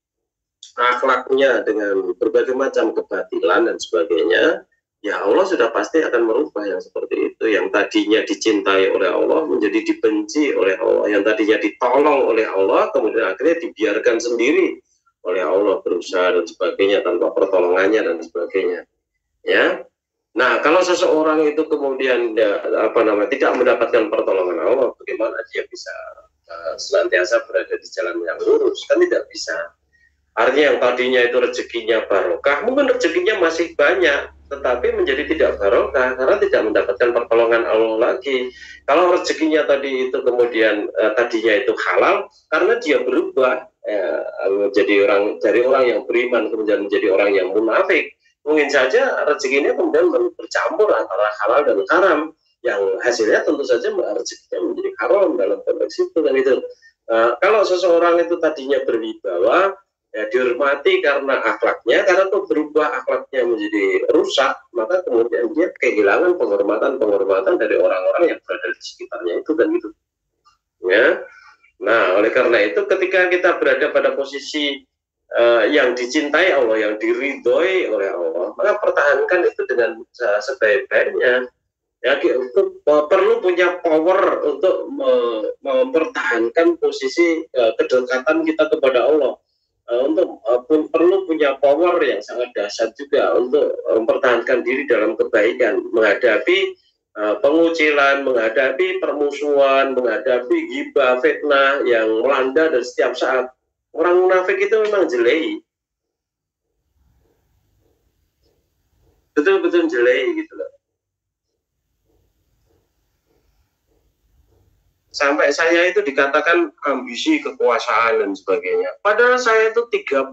akhlaknya dengan berbagai macam kebatilan dan sebagainya, ya Allah sudah pasti akan merubah yang seperti itu. Yang tadinya dicintai oleh Allah menjadi dibenci oleh Allah, yang tadinya ditolong oleh Allah kemudian akhirnya dibiarkan sendiri oleh Allah, berusaha dan sebagainya tanpa pertolongannya dan sebagainya, ya. Nah, kalau seseorang itu kemudian tidak mendapatkan pertolongan Allah, bagaimana dia bisa senantiasa berada di jalan yang lurus? Kan tidak bisa. Artinya yang tadinya itu rezekinya barokah, mungkin rezekinya masih banyak, tetapi menjadi tidak barokah karena tidak mendapatkan pertolongan Allah lagi. Kalau rezekinya tadi itu kemudian tadinya itu halal, karena dia berubah dari orang yang beriman kemudian menjadi orang yang munafik, mungkin saja rezekinya kemudian bercampur antara halal dan haram, yang hasilnya tentu saja rezekinya menjadi haram dalam konteks itu kan itu. Kalau seseorang itu tadinya berwibawa, ya dihormati karena akhlaknya, karena itu berubah akhlaknya menjadi rusak, maka kemudian dia kehilangan penghormatan dari orang-orang yang berada di sekitarnya itu kan gitu. Ya. Nah, oleh karena itu ketika kita berada pada posisi yang dicintai Allah, yang diridhoi oleh Allah, maka pertahankan itu dengan sebaik-baiknya. Ya, itu perlu punya power untuk mempertahankan posisi kedekatan kita kepada Allah. Perlu punya power yang sangat dahsyat juga untuk mempertahankan diri dalam kebaikan, menghadapi pengucilan, menghadapi permusuhan, menghadapi ghibah, fitnah yang melanda dan setiap saat. Orang munafik itu memang jelei, betul-betul jelei gitu loh. Sampai saya itu dikatakan ambisi kekuasaan dan sebagainya. Padahal saya itu 38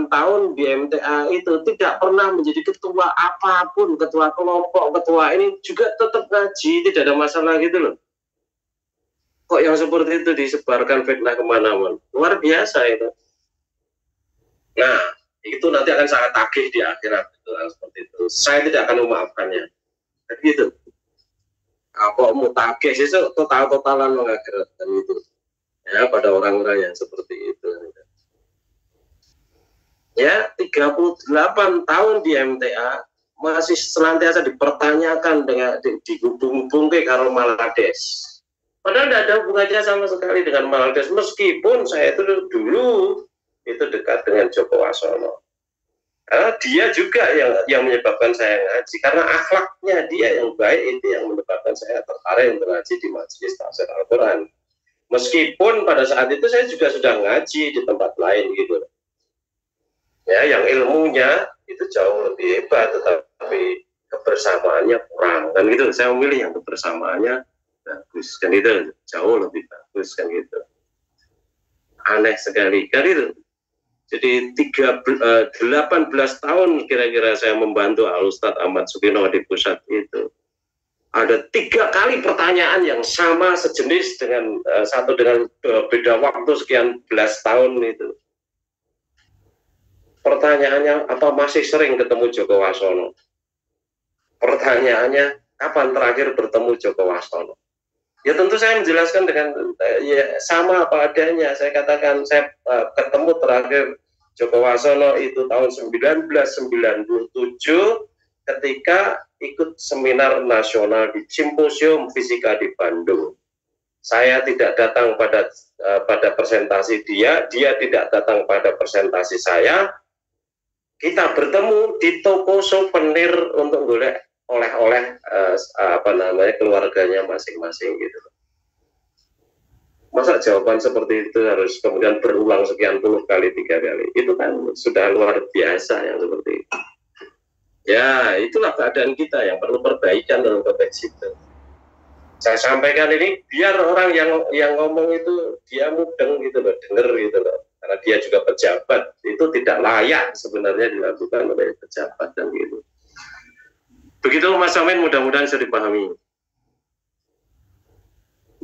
tahun di MTA itu tidak pernah menjadi ketua apapun, ketua kelompok, ketua ini juga tetap ngaji, tidak ada masalah gitu loh. Kok yang seperti itu disebarkan fitnah kemana-mana? Luar biasa itu. Nah, itu nanti akan saya tagih di akhirat itu, seperti itu. Saya tidak akan memaafkannya. Begitu. Kok mau tagih sih total-totalan mengakhiratkan itu ya pada orang-orang yang seperti itu ya. 38 tahun di MTA masih senantiasa dipertanyakan dengan dihubung-hubung ke karo Malades, padahal tidak ada hubungannya sama sekali dengan Malades, meskipun saya itu dulu itu dekat dengan Joko Wasono. Dia juga yang menyebabkan saya ngaji, karena akhlaknya dia yang baik itu yang menyebabkan saya tertarik untuk ngaji di majelis tafsir Al-Quran. Meskipun pada saat itu saya juga sudah ngaji di tempat lain gitu. Ya, yang ilmunya itu jauh lebih hebat, tetapi kebersamaannya kurang kan gitu. Saya memilih yang kebersamaannya bagus kan itu, jauh lebih bagus kan gitu. Aneh sekali kan itu. Jadi 18 tahun kira-kira saya membantu Al-Ustadz Ahmad Sukino di pusat itu. Ada 3 kali pertanyaan yang sama sejenis dengan satu dengan beda waktu sekian belas tahun itu. Pertanyaannya, apa masih sering ketemu Joko Wasono? Pertanyaannya, kapan terakhir bertemu Joko Wasono? Ya tentu saya menjelaskan dengan ya sama apa adanya. Saya katakan saya ketemu terakhir Joko Wasono itu tahun 1997 ketika ikut seminar nasional di Simposium Fisika di Bandung. Saya tidak datang pada presentasi dia tidak datang pada presentasi saya. Kita bertemu di toko souvenir untuk golek oleh-oleh keluarganya masing-masing gitu. Masa jawaban seperti itu harus kemudian berulang sekian puluh kali, 3 kali? Itu kan sudah luar biasa yang seperti itu. Ya, itulah keadaan kita yang perlu perbaikan dalam konteks itu. Saya sampaikan ini biar orang yang ngomong itu dia mudeng gitu loh, denger gitu loh. Karena dia juga pejabat, itu tidak layak sebenarnya dilakukan oleh pejabat dan gitu. Begitu Mas Amin, mudah-mudahan bisa dipahami.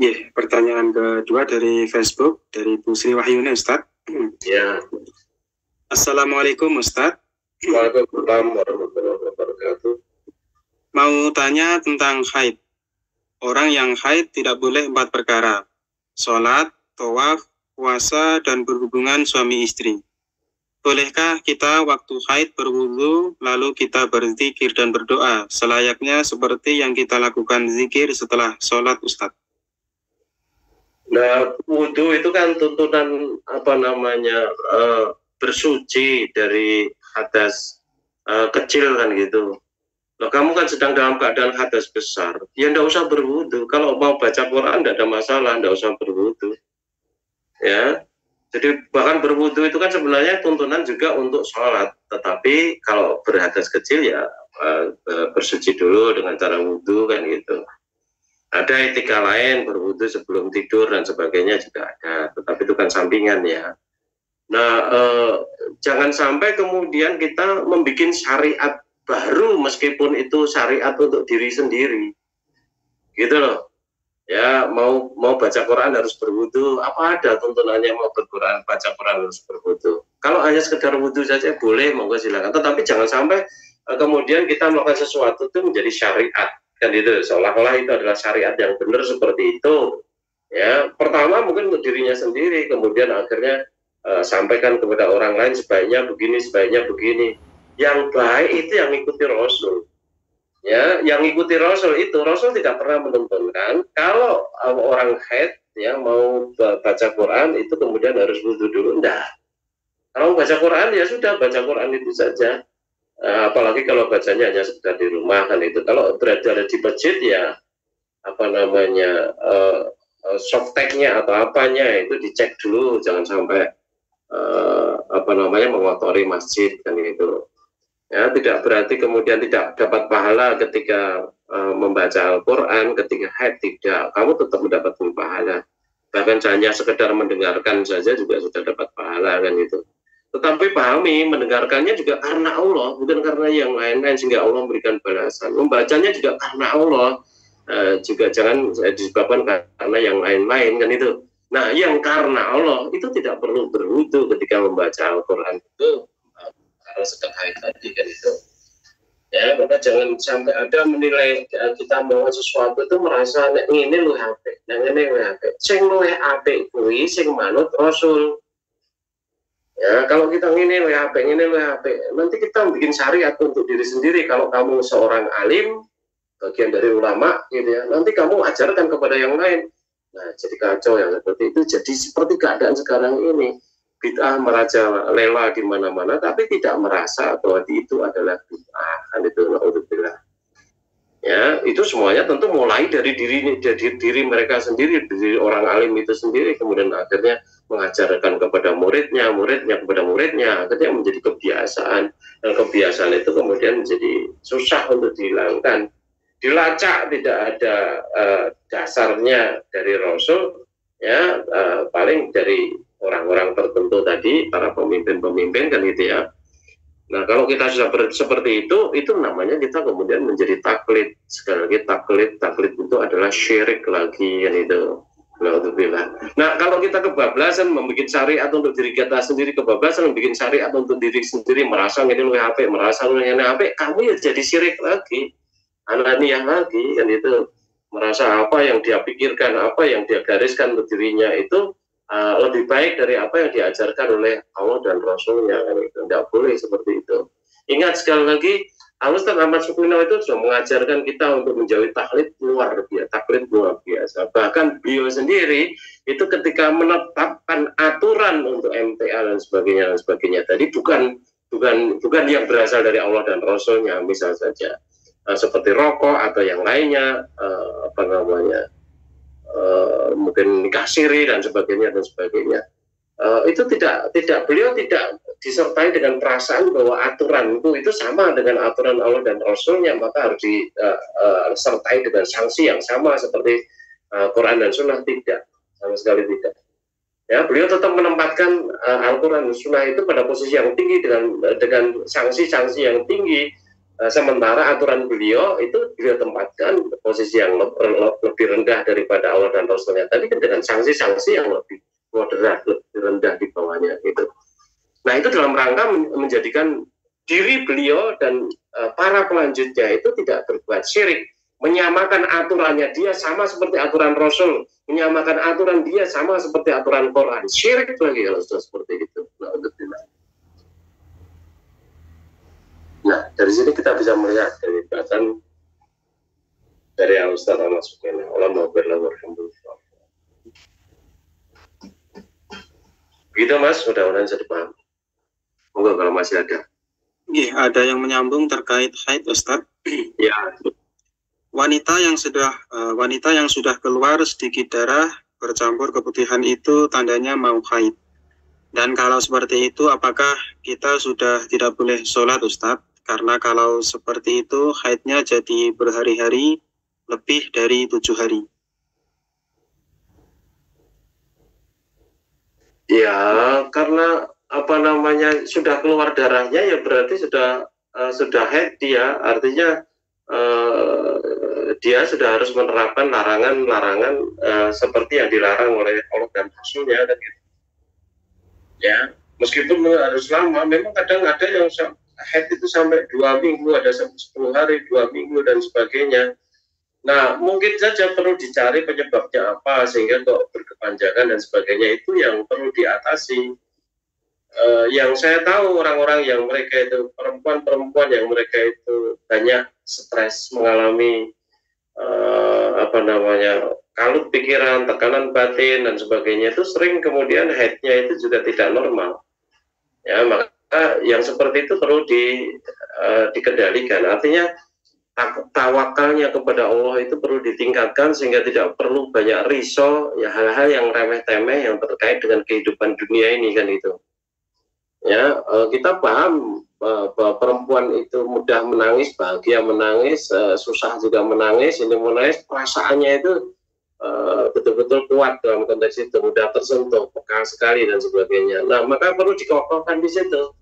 Ya, pertanyaan kedua dari Facebook, dari Bu Sri Wahyuni, Ustadz. Ya. Assalamualaikum, Ustadz. Waalaikumsalam warahmatullahi wabarakatuh. Mau tanya tentang haid. Orang yang haid tidak boleh 4 perkara. Sholat, tawaf, puasa, dan berhubungan suami istri. Bolehkah kita waktu haid berwudu, lalu kita berzikir dan berdoa, selayaknya seperti yang kita lakukan zikir setelah sholat, Ustadz? Nah, wudu itu kan tuntunan bersuci dari hadas kecil kan gitu. Loh, kamu kan sedang dalam keadaan hadas besar, ya ndak usah berwudu. Kalau mau baca Quran ndak ada masalah, ndak usah berwudu. Ya, jadi bahkan berwudu itu kan sebenarnya tuntunan juga untuk sholat. Tetapi kalau berhadas kecil ya bersuci dulu dengan cara wudu kan gitu. Ada etika lain, berwudu sebelum tidur dan sebagainya juga ada, tetapi itu kan sampingan ya. Nah, jangan sampai kemudian kita membuat syariat baru meskipun itu syariat untuk diri sendiri, gitu loh. Ya, mau baca Quran harus berwudu, apa ada tuntunannya mau baca Quran harus berwudu? Kalau hanya sekedar wudu saja boleh, monggo silakan. Tetapi jangan sampai kemudian kita melakukan sesuatu itu menjadi syariat, kan itu seolah-olah itu adalah syariat yang benar seperti itu. Ya, pertama mungkin untuk dirinya sendiri, kemudian akhirnya sampaikan kepada orang lain sebaiknya begini. Yang baik itu yang ikuti Rasul. Ya, yang ikuti Rasul itu, Rasul tidak pernah menentukan kalau orang haid ya mau baca Quran itu kemudian harus wudu dulu, enggak. Kalau baca Quran ya sudah baca Quran itu saja. Apalagi kalau bacanya hanya sekedar di rumah kan itu. Kalau berada di masjid ya apa namanya softteknya atau apanya itu dicek dulu, jangan sampai apa namanya mengotori masjid kan itu. Ya, tidak berarti kemudian tidak dapat pahala ketika membaca Al-Quran, ketika haid, tidak. Kamu tetap mendapatkan pahala. Bahkan hanya sekedar mendengarkan saja juga sudah dapat pahala kan itu. Tetapi pahami, mendengarkannya juga karena Allah, bukan karena yang lain-lain, sehingga Allah memberikan balasan. Membacanya juga karena Allah, juga jangan disebabkan karena yang lain-lain kan itu. Nah, yang karena Allah itu tidak perlu berwudu ketika membaca Al-Quran itu. Kalau sedang haid tadi kan itu ya, maka jangan sampai ada menilai kita mau sesuatu itu merasa ini lu HP, ini lu HP, sing lu HP kuwi sing manut Rasul. Ya, kalau kita ini lu HP, nanti kita bikin syariat untuk diri sendiri. Kalau kamu seorang alim, bagian dari ulama gitu ya, nanti kamu ajarkan kepada yang lain. Nah, jadi kacau yang seperti itu. Jadi seperti keadaan sekarang ini. Bid'ah merajalela di mana-mana, tapi tidak merasa bahwa itu adalah bid'ah, kan itu naudzubillah. Ya, itu semuanya tentu mulai dari diri mereka sendiri, dari orang alim itu sendiri, kemudian akhirnya mengajarkan kepada muridnya kepada muridnya, akhirnya menjadi kebiasaan, dan kebiasaan itu kemudian menjadi susah untuk dihilangkan. Dilacak tidak ada dasarnya dari Rasul, ya paling dari orang-orang tertentu tadi, para pemimpin-pemimpin kan gitu ya. Nah, kalau kita sudah seperti itu namanya kita kemudian menjadi taklid. Sekali lagi taklid itu adalah syirik lagi kan itu. Nah, kalau kita kebablasan membuat syariat untuk diri kita sendiri, kebablasan membuat syariat untuk diri sendiri, merasa ini lu HP, merasa lu ini HP, kamu ya jadi syirik lagi, ananiyah lagi kan itu. Merasa apa yang dia pikirkan, apa yang dia gariskan untuk dirinya itu lebih baik dari apa yang diajarkan oleh Allah dan Rasulnya kan itu. Tidak boleh seperti itu. Ingat sekali lagi, Ustaz Ahmad Sukmino itu sudah mengajarkan kita untuk menjauhi taklid luar biasa. Bahkan beliau sendiri itu ketika menetapkan aturan untuk MTA dan sebagainya tadi bukan yang berasal dari Allah dan Rasulnya, misal saja seperti rokok atau yang lainnya, apa namanya, mungkin nikah siri dan sebagainya, itu tidak beliau tidak disertai dengan perasaan bahwa aturan itu sama dengan aturan Allah dan Rasulnya, maka harus disertai dengan sanksi yang sama seperti Quran dan Sunnah. Tidak, sama sekali tidak. Ya, beliau tetap menempatkan Al-Quran dan Sunnah itu pada posisi yang tinggi dengan sanksi-sanksi yang tinggi. Sementara aturan beliau itu beliau tempatkan posisi yang lebih rendah daripada Allah dan Rasulnya tadi, dengan sanksi-sanksi yang lebih moderat, lebih rendah di bawahnya gitu. Nah, itu dalam rangka menjadikan diri beliau dan para pelanjutnya itu tidak berbuat syirik, menyamakan aturannya dia sama seperti aturan Rasul, menyamakan aturan dia sama seperti aturan Quran. Syirik lagi kalau sudah seperti itu. Nah, dari sini kita bisa melihat dari bahkan dari Al-Ustaz Ahmad Sukmino, Allah mau berlalu. Begitu Mas, mudah-mudahan bisa dipahami. Monggo kalau masih ada. Ada yang menyambung terkait haid, Ustaz. Ya. Wanita yang sudah keluar sedikit darah bercampur keputihan itu tandanya mau haid. Dan kalau seperti itu, apakah kita sudah tidak boleh sholat, Ustaz? Karena kalau seperti itu, haidnya jadi berhari-hari, lebih dari 7 hari. Ya, karena apa namanya sudah keluar darahnya, ya berarti sudah haid dia, artinya dia sudah harus menerapkan larangan-larangan seperti yang dilarang oleh Allah dan Rasulnya, kan gitu. Ya, meskipun harus lama, memang kadang ada yang haid itu sampai 2 minggu, ada sampai 10 hari, 2 minggu dan sebagainya. Nah, mungkin saja perlu dicari penyebabnya apa sehingga kok berkepanjangan dan sebagainya, itu yang perlu diatasi. Yang saya tahu orang-orang yang mereka itu perempuan-perempuan yang mereka itu banyak stres, mengalami apa namanya kalut pikiran, tekanan batin dan sebagainya, itu sering kemudian haidnya itu juga tidak normal. Ya, maka yang seperti itu perlu dikendalikan. Artinya tawakalnya kepada Allah itu perlu ditingkatkan sehingga tidak perlu banyak risau ya, hal-hal yang remeh-temeh yang terkait dengan kehidupan dunia ini, kan itu. Ya, kita paham bahwa perempuan itu mudah menangis, bahagia menangis, susah juga menangis. Ini menangis perasaannya itu betul-betul kuat dalam konteks itu, mudah tersentuh, peka sekali dan sebagainya. Nah, maka perlu dikokohkan di situ.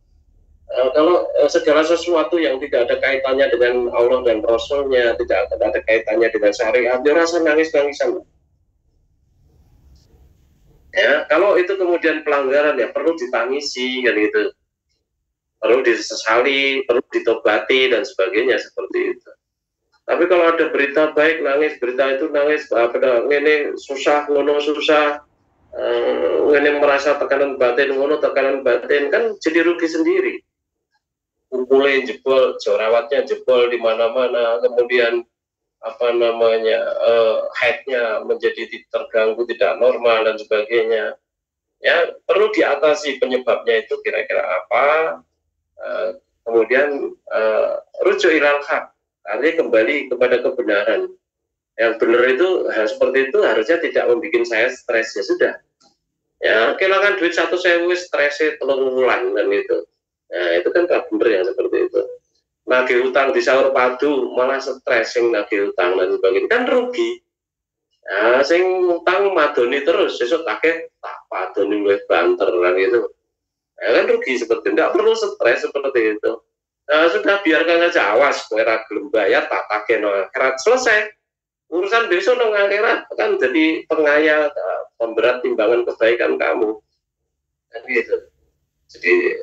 Kalau segala sesuatu yang tidak ada kaitannya dengan Allah dan Rasulnya, tidak ada kaitannya dengan syariat, dia rasa nangis-nangisan. Ya, kalau itu kemudian pelanggaran, ya perlu ditangisi, kan gitu, perlu disesali, perlu ditobati dan sebagainya seperti itu. Tapi kalau ada berita baik nangis, berita itu nangis, ini susah, ngono susah, ini merasa tekanan batin, ngono tekanan batin, kan jadi rugi sendiri. Kumpulnya jebol, jerawatnya jebol di mana-mana, kemudian apa namanya haidnya menjadi terganggu, tidak normal dan sebagainya. Ya, perlu diatasi penyebabnya itu kira-kira apa, kemudian rujuk ilal haq, artinya kembali kepada kebenaran. Yang benar itu hal seperti itu harusnya tidak membuat saya stres, ya sudah. Ya, kehilangan duit 1.000 stresnya 3 bulan dan itu. Nah, itu kan tak benar yang seperti itu. Nagih utang di sahur padu malah stres sing nagih utang dan sebagainya, kan rugi. Nah, sing utang madoni terus sesuk tak padoni luwih banter kan gitu. Nah, kan rugi seperti itu. Tidak perlu stres seperti itu. Nah, sudah biarkan saja, awas kowe ra gelem bayar tak takeno akhirat, selesai. Urusan besok nang akhirat kan jadi pengaya pemberat timbangan kebaikan kamu. Kan gitu. Jadi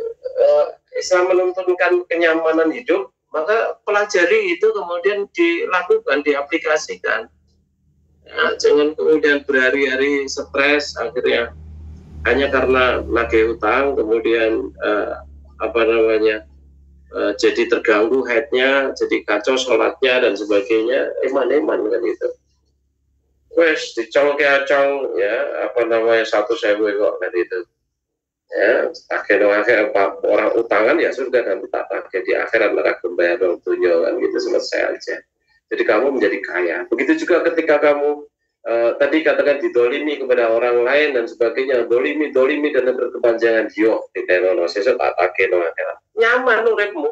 Islam menuntunkan kenyamanan hidup, maka pelajari itu kemudian dilakukan, diaplikasikan. Nah, jangan kemudian berhari-hari stres akhirnya hanya karena nagih utang, kemudian apa namanya jadi terganggu haidnya, jadi kacau sholatnya dan sebagainya, eman-eman kan itu. Wes dicong-kacong ya, apa namanya 1.000 kok kan itu. Ya, akhir orang utangan ya sudah, nanti tak pakai di akhirat mereka membayar dong dunia kan gitu, selesai aja. Jadi kamu menjadi kaya. Begitu juga ketika kamu tadi katakan didolimi kepada orang lain dan sebagainya, dolimi dan berkepanjangan, yo tidak nono sesuk tak pakai dong akhirat. Nyaman uripmu.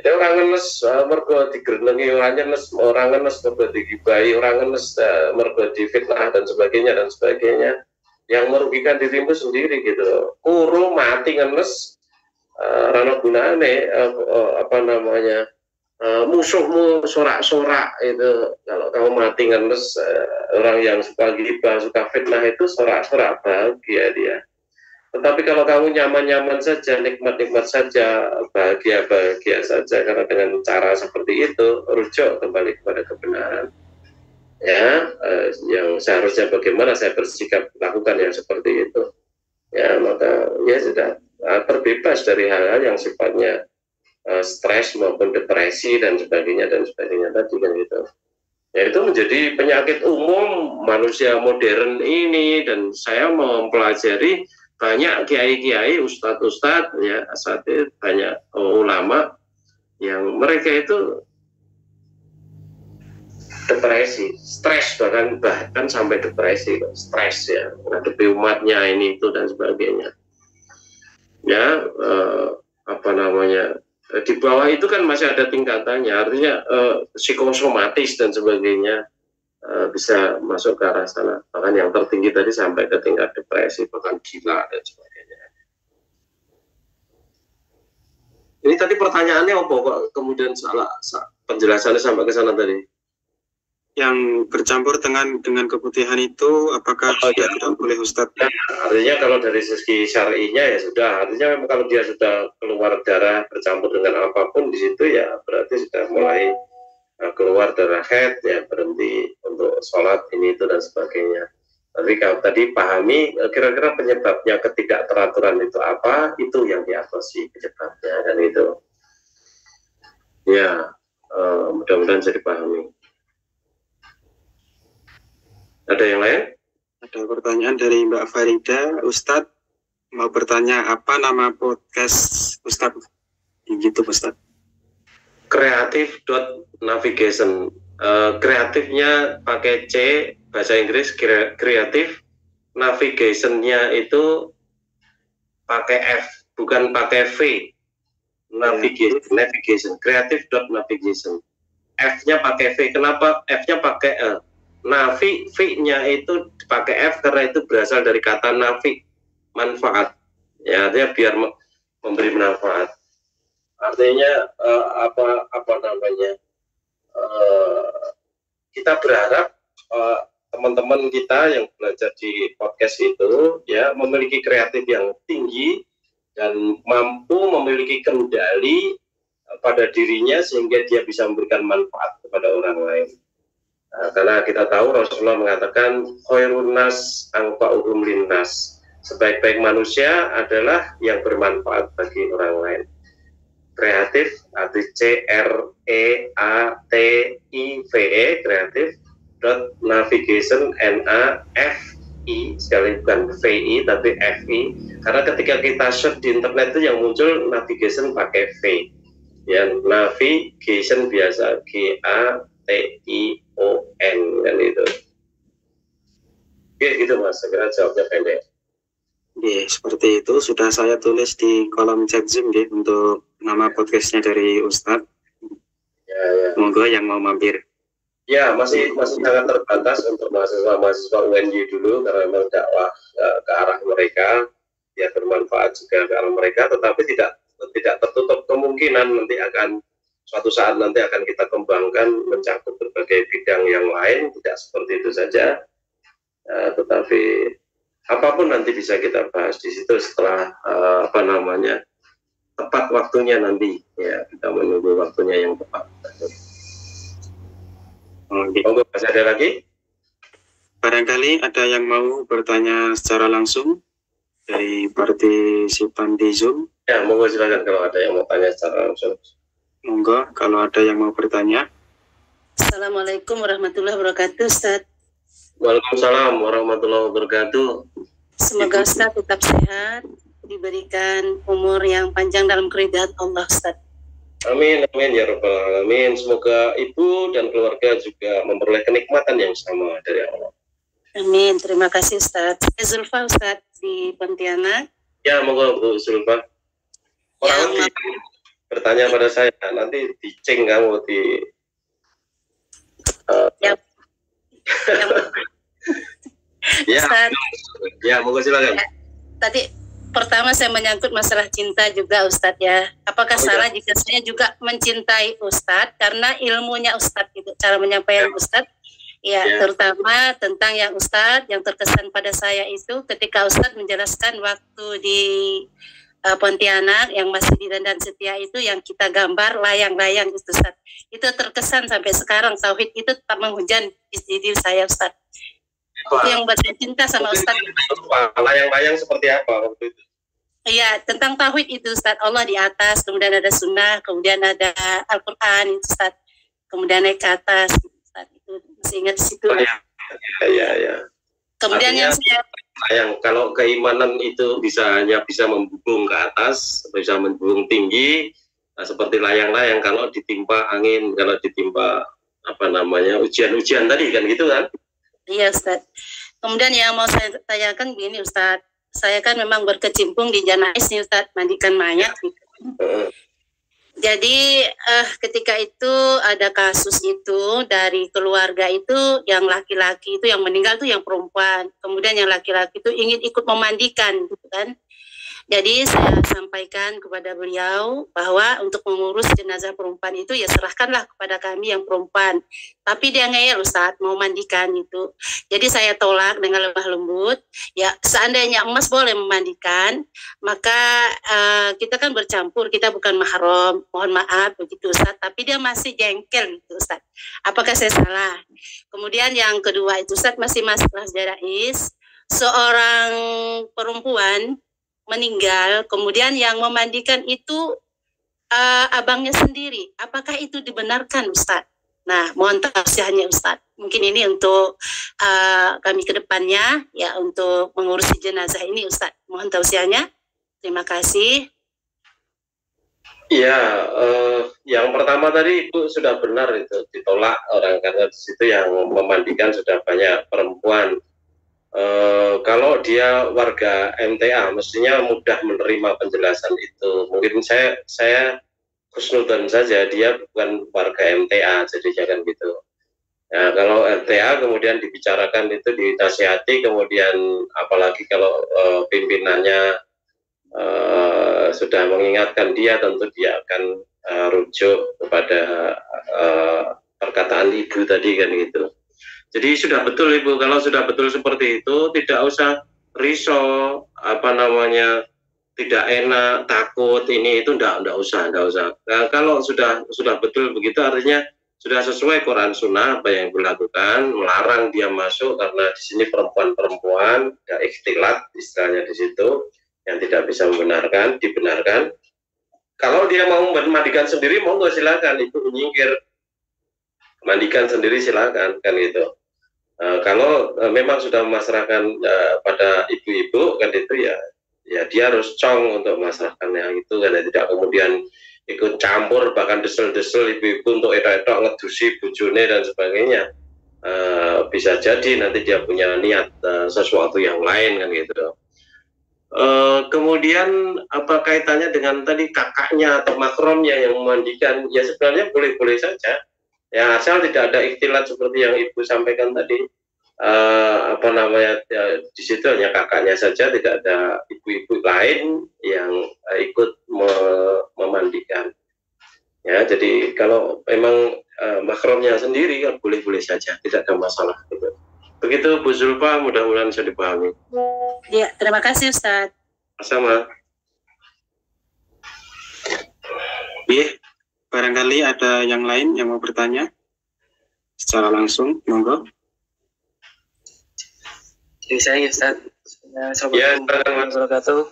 Jadi orang ngenes mergo digrenengi, orang ngenes mergo digibahi, orang ngenes mergo difitnah dan sebagainya. Yang merugikan dirimu sendiri gitu. Kuru mati ngenes rano gunane apa namanya musuhmu sorak-sorak itu. Kalau kamu mati ngenes orang yang suka ghibah, suka fitnah itu sorak-sorak, bahagia dia. Tetapi kalau kamu nyaman-nyaman saja, nikmat-nikmat saja, bahagia-bahagia saja, karena dengan cara seperti itu rujuk kembali kepada kebenaran. Ya, yang seharusnya bagaimana saya bersikap lakukan yang seperti itu, ya maka ya sudah terbebas dari hal-hal yang sifatnya stres maupun depresi dan sebagainya tadi kan gitu. Ya, itu menjadi penyakit umum manusia modern ini, dan saya mempelajari banyak kiai-kiai, ustadz-ustadz ya, asatidz, banyak ulama yang mereka itu depresi, stres, bahkan sampai depresi, stres ya, menghadapi umatnya ini itu dan sebagainya. Ya, apa namanya, di bawah itu kan masih ada tingkatannya, artinya psikosomatis dan sebagainya, bisa masuk ke arah sana. Bahkan yang tertinggi tadi sampai ke tingkat depresi, bahkan gila dan sebagainya. Ini tadi pertanyaannya apa kok kemudian salah penjelasannya sampai ke sana tadi? Yang bercampur dengan keputihan itu apakah sudah tidak boleh Ustadz? Ya, artinya kalau dari segi syar'inya ya sudah, artinya kalau dia sudah keluar darah bercampur dengan apapun di situ ya berarti sudah mulai keluar darah haid, ya berhenti untuk sholat ini itu dan sebagainya. Tapi kalau tadi pahami kira-kira penyebabnya ketidakteraturan itu apa, itu yang diatasi penyebabnya, dan itu ya mudah-mudahan jadi pahami. Ada yang lain? Ada pertanyaan dari Mbak Farida. Ustadz mau bertanya, apa nama podcast Ustadz? Gitu Ustadz. Creative.navigation. Kreatifnya pakai C, bahasa Inggris kreatif, navigation-nya itu pakai F, bukan pakai V. Navigation, creative.navigation. F-nya pakai V. Kenapa F-nya pakai E? Navi, V-nya itu pakai F karena itu berasal dari kata navi, manfaat. Ya, artinya biar memberi manfaat. Artinya apa namanya? Kita berharap teman-teman kita yang belajar di podcast itu ya memiliki kreatif yang tinggi dan mampu memiliki kendali pada dirinya sehingga dia bisa memberikan manfaat kepada orang lain. Karena kita tahu Rasulullah mengatakan khairun nas anfa'uhum linnas, sebaik-baik manusia adalah yang bermanfaat bagi orang lain. Kreatif arti CREATIVE, kreatif .navigation NAFI, sekali bukan VI tapi FI, karena ketika kita search di internet itu yang muncul navigation pakai V, ya navigation biasa GATION kan itu. Oke, gitu Mas, saya kira jawabnya pendek. Ya, seperti itu sudah saya tulis di kolom chat Zoom ya, untuk nama podcastnya dari Ustadz. Ya. Monggo yang mau mampir. Ya, masih sangat terbatas untuk mahasiswa UNY dulu karena memang dakwah ke arah mereka ya bermanfaat juga ke arah mereka, tetapi tidak tertutup kemungkinan nanti suatu saat nanti akan kita kembangkan mencakup berbagai bidang yang lain, tidak seperti itu saja, tetapi apapun nanti bisa kita bahas di situ setelah tepat waktunya nanti, ya kita menunggu waktunya yang tepat. Monggo, masih ada lagi? Barangkali ada yang mau bertanya secara langsung dari partisipan di Zoom. Ya, monggo silakan kalau ada yang mau tanya secara langsung. Monggo, kalau ada yang mau bertanya. Assalamualaikum warahmatullahi wabarakatuh, Ustaz. Waalaikumsalam warahmatullahi wabarakatuh. Semoga Ustaz tetap sehat, diberikan umur yang panjang dalam keridhaan Allah, Ustaz. Amin, amin ya rabbal alamin. Semoga ibu dan keluarga juga memperoleh kenikmatan yang sama dari Allah. Amin, terima kasih Ustaz. Saya Zulfa Ustaz di Pontianak. Ya, monggo Bu Zulfa. Orang bertanya pada saya, nanti diceng kamu di ya, monggo silakan. Tadi pertama saya menyangkut masalah cinta juga Ustadz ya. Apakah salah jika saya juga mencintai Ustadz karena ilmunya Ustadz itu, cara menyampaikan Ustadz ya, terutama tentang yang Ustadz yang terkesan pada saya itu ketika Ustadz menjelaskan waktu di Pontianak yang masih di Dandan Setia itu yang kita gambar layang-layang itu Ustadz. Itu terkesan sampai sekarang tauhid itu tetap menghujan di diri saya Ustadz. Itu yang buat saya cinta sama Ustadz. Layang-layang seperti apa waktu itu? Iya, tentang tauhid itu Ustadz. Allah di atas, kemudian ada sunnah, kemudian ada Al-Quran itu Ustadz. Kemudian naik ke atas Ustadz. Itu masih ingat di situ. Iya. Kemudian artinya, yang saya kalau keimanan itu bisa membubung ke atas, bisa membubung tinggi, seperti layang-layang kalau ditimpa angin, kalau ditimpa ujian-ujian tadi kan gitu kan? Iya Ustadz. Kemudian yang mau saya tanyakan begini Ustadz, saya kan memang berkecimpung di janais nih Ustadz, mandikan mayat gitu. Jadi ketika itu ada kasus itu dari keluarga itu yang laki-laki itu yang meninggal itu yang perempuan, kemudian yang laki-laki itu ingin ikut memandikan gitu kan. Jadi saya sampaikan kepada beliau bahwa untuk mengurus jenazah perempuan itu ya serahkanlah kepada kami yang perempuan. Tapi dia ngeyel Ustadz, mau mandikan itu. Jadi saya tolak dengan lemah lembut. Ya seandainya emas boleh memandikan, maka kita kan bercampur, kita bukan mahram. Mohon maaf begitu Ustadz. Tapi dia masih jengkel gitu Ustadz. Apakah saya salah? Kemudian yang kedua itu Ustadz masih masalah Rais. Seorang perempuan meninggal, kemudian yang memandikan itu abangnya sendiri. Apakah itu dibenarkan Ustadz? Nah, mohon tausiahnya Ustadz. Mungkin ini untuk kami ke depannya, ya untuk mengurusi jenazah ini Ustadz. Mohon tausiahnya. Terima kasih. Ya, yang pertama tadi Ibu sudah benar itu ditolak orang karena di situ yang memandikan sudah banyak perempuan. Kalau dia warga MTA mestinya mudah menerima penjelasan itu. Mungkin saya khusnudan saja, dia bukan warga MTA, jadi jangan gitu. Ya, kalau MTA kemudian dibicarakan itu dinasihati, kemudian apalagi kalau pimpinannya sudah mengingatkan dia, tentu dia akan rujuk kepada perkataan Ibu tadi kan gitu. Jadi sudah betul Ibu, kalau sudah betul seperti itu tidak usah risau, tidak enak, takut ini itu enggak usah. Nah, kalau sudah betul begitu artinya sudah sesuai Quran Sunnah apa yang dilakukan, melarang dia masuk karena di sini perempuan-perempuan ada ikhtilat istilahnya di situ yang tidak bisa dibenarkan. Kalau dia mau mandikan sendiri monggo silakan, Ibu menyingkir. Mandikan sendiri silakan kan gitu. Kalau memang sudah memasrahkan pada ibu-ibu kan itu ya dia harus cong untuk memasrahkan yang itu kan, tidak kemudian ikut campur bahkan desel-desel ibu-ibu untuk etok-etok ngedusi bujune dan sebagainya. Bisa jadi nanti dia punya niat sesuatu yang lain kan gitu. Kemudian apa kaitannya dengan tadi kakaknya atau makromnya yang memandikan? Ya sebenarnya boleh-boleh saja. Ya asal tidak ada ikhtilat seperti yang Ibu sampaikan tadi, di situ hanya kakaknya saja, tidak ada ibu-ibu lain yang ikut memandikan. Ya, jadi kalau memang makromnya sendiri kan boleh-boleh saja, tidak ada masalah. Begitu Bu Zulfa, mudah-mudahan bisa dipahami. Ya, terima kasih Ustadz. Sama. Iya. Barangkali ada yang lain yang mau bertanya secara langsung, monggo. Jadi saya Ustaz. Assalamualaikum warahmatullahi wabarakatuh.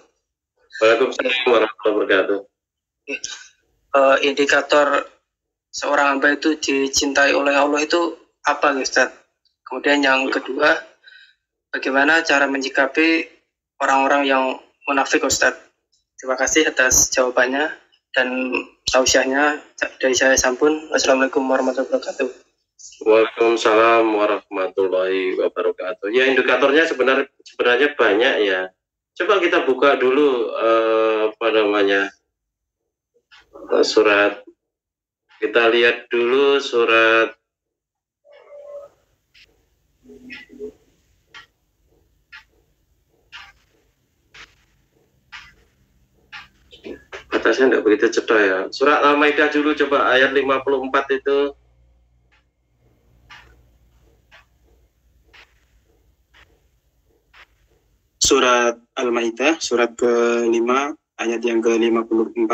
Waalaikumsalam warahmatullahi wabarakatuh. Indikator seorang hamba itu dicintai oleh Allah itu apa Ustaz? Kemudian yang kedua, bagaimana cara menyikapi orang-orang yang munafik Ustaz? Terima kasih atas jawabannya dan tausiahnya dari saya sampun. Wassalamualaikum warahmatullahi wabarakatuh. Waalaikumsalam warahmatullahi wabarakatuh. Ya, indikatornya sebenarnya banyak ya. Coba kita buka dulu surat. Kita lihat dulu surat atasnya enggak begitu cetok ya. Surat Al-Maidah dulu coba ayat 54 itu. Surat Al-Maidah, surat ke-5, ayat yang ke-54.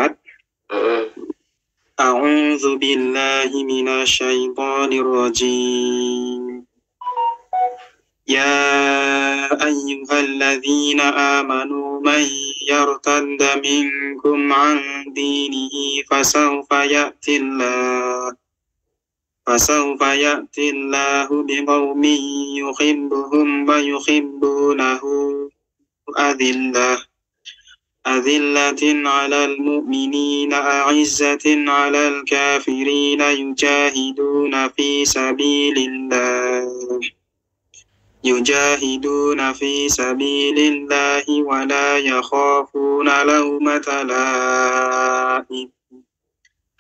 A'udzu billahi minasyaitonir rajim. Ya ayyuhalladzina amanu man yartadda minkum an dinihi fasawfa ya'tillahu biqaumin yuhibbuhum wa yuhibbunahu azillatin 'alal mu'minina a'izzatin 'alal kafirina yujahiduna fi sabilillahi wa la yakhafuna lawmata la'im.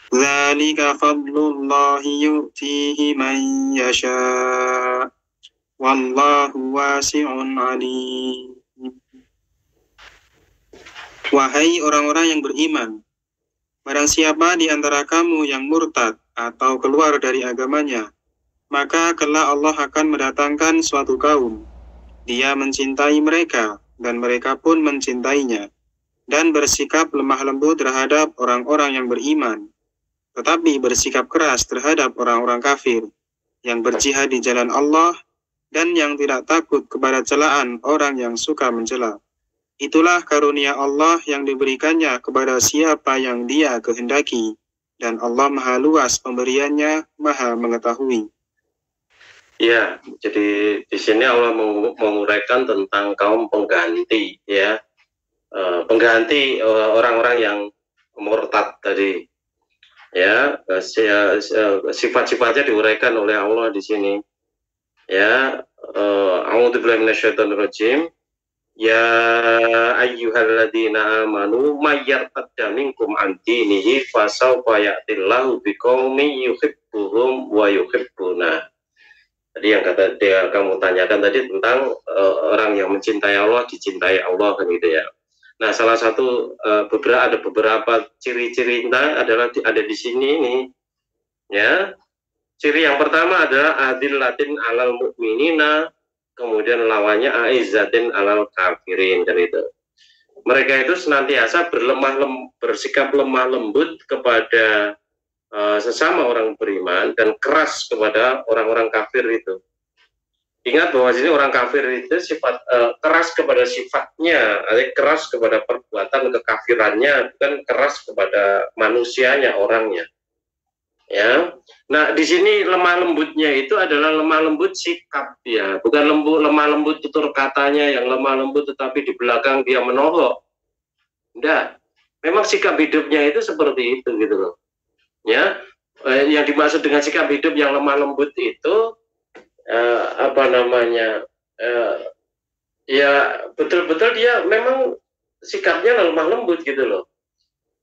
Dzalika fadlullahi yu'tihi man yasha. Wallahu wasi'un 'alim. Wahai orang-orang yang beriman, barang siapa di antara kamu yang murtad atau keluar dari agamanya, maka kelak Allah akan mendatangkan suatu kaum. Dia mencintai mereka, dan mereka pun mencintainya, dan bersikap lemah lembut terhadap orang-orang yang beriman, tetapi bersikap keras terhadap orang-orang kafir, yang berjihad di jalan Allah, dan yang tidak takut kepada celaan orang yang suka mencela. Itulah karunia Allah yang diberikannya kepada siapa yang Dia kehendaki, dan Allah Maha luas pemberiannya, Maha mengetahui. Ya, jadi di sini Allah menguraikan tentang kaum pengganti, ya, pengganti orang-orang yang murtad tadi, ya, sifat-sifatnya diuraikan oleh Allah di sini, ya. A'udzubillahi minasyaitonirrajim. Ya ayyuhalladzina amanu may yartadda minkum an dinihi fasawfa ya'tillahu biqaumin yuhibbuhum wa yuhibbuna. Tadi yang kamu tanyakan tadi tentang orang yang mencintai Allah, dicintai Allah, kan gitu ya. Nah, salah satu ada beberapa ciri-ciri cinta ada di sini nih, ya. Ciri yang pertama adalah adillatin alal mu'minina, kemudian lawannya aizzatin alal kafirin, kan itu. Mereka itu senantiasa bersikap lemah lembut kepada sesama orang beriman dan keras kepada orang-orang kafir itu. Ingat bahwa sini orang kafir itu sifat keras kepada sifatnya, keras kepada perbuatan kekafirannya, bukan keras kepada manusianya, orangnya. Ya. Nah, di sini lemah lembutnya itu adalah lemah lembut sikap, ya, bukan lemah lembut tutur katanya yang lemah lembut tetapi di belakang dia menohok. Enggak. Memang sikap hidupnya itu seperti itu, gitu loh. Ya, yang dimaksud dengan sikap hidup yang lemah lembut itu ya betul-betul dia memang sikapnya lemah lembut, gitu loh.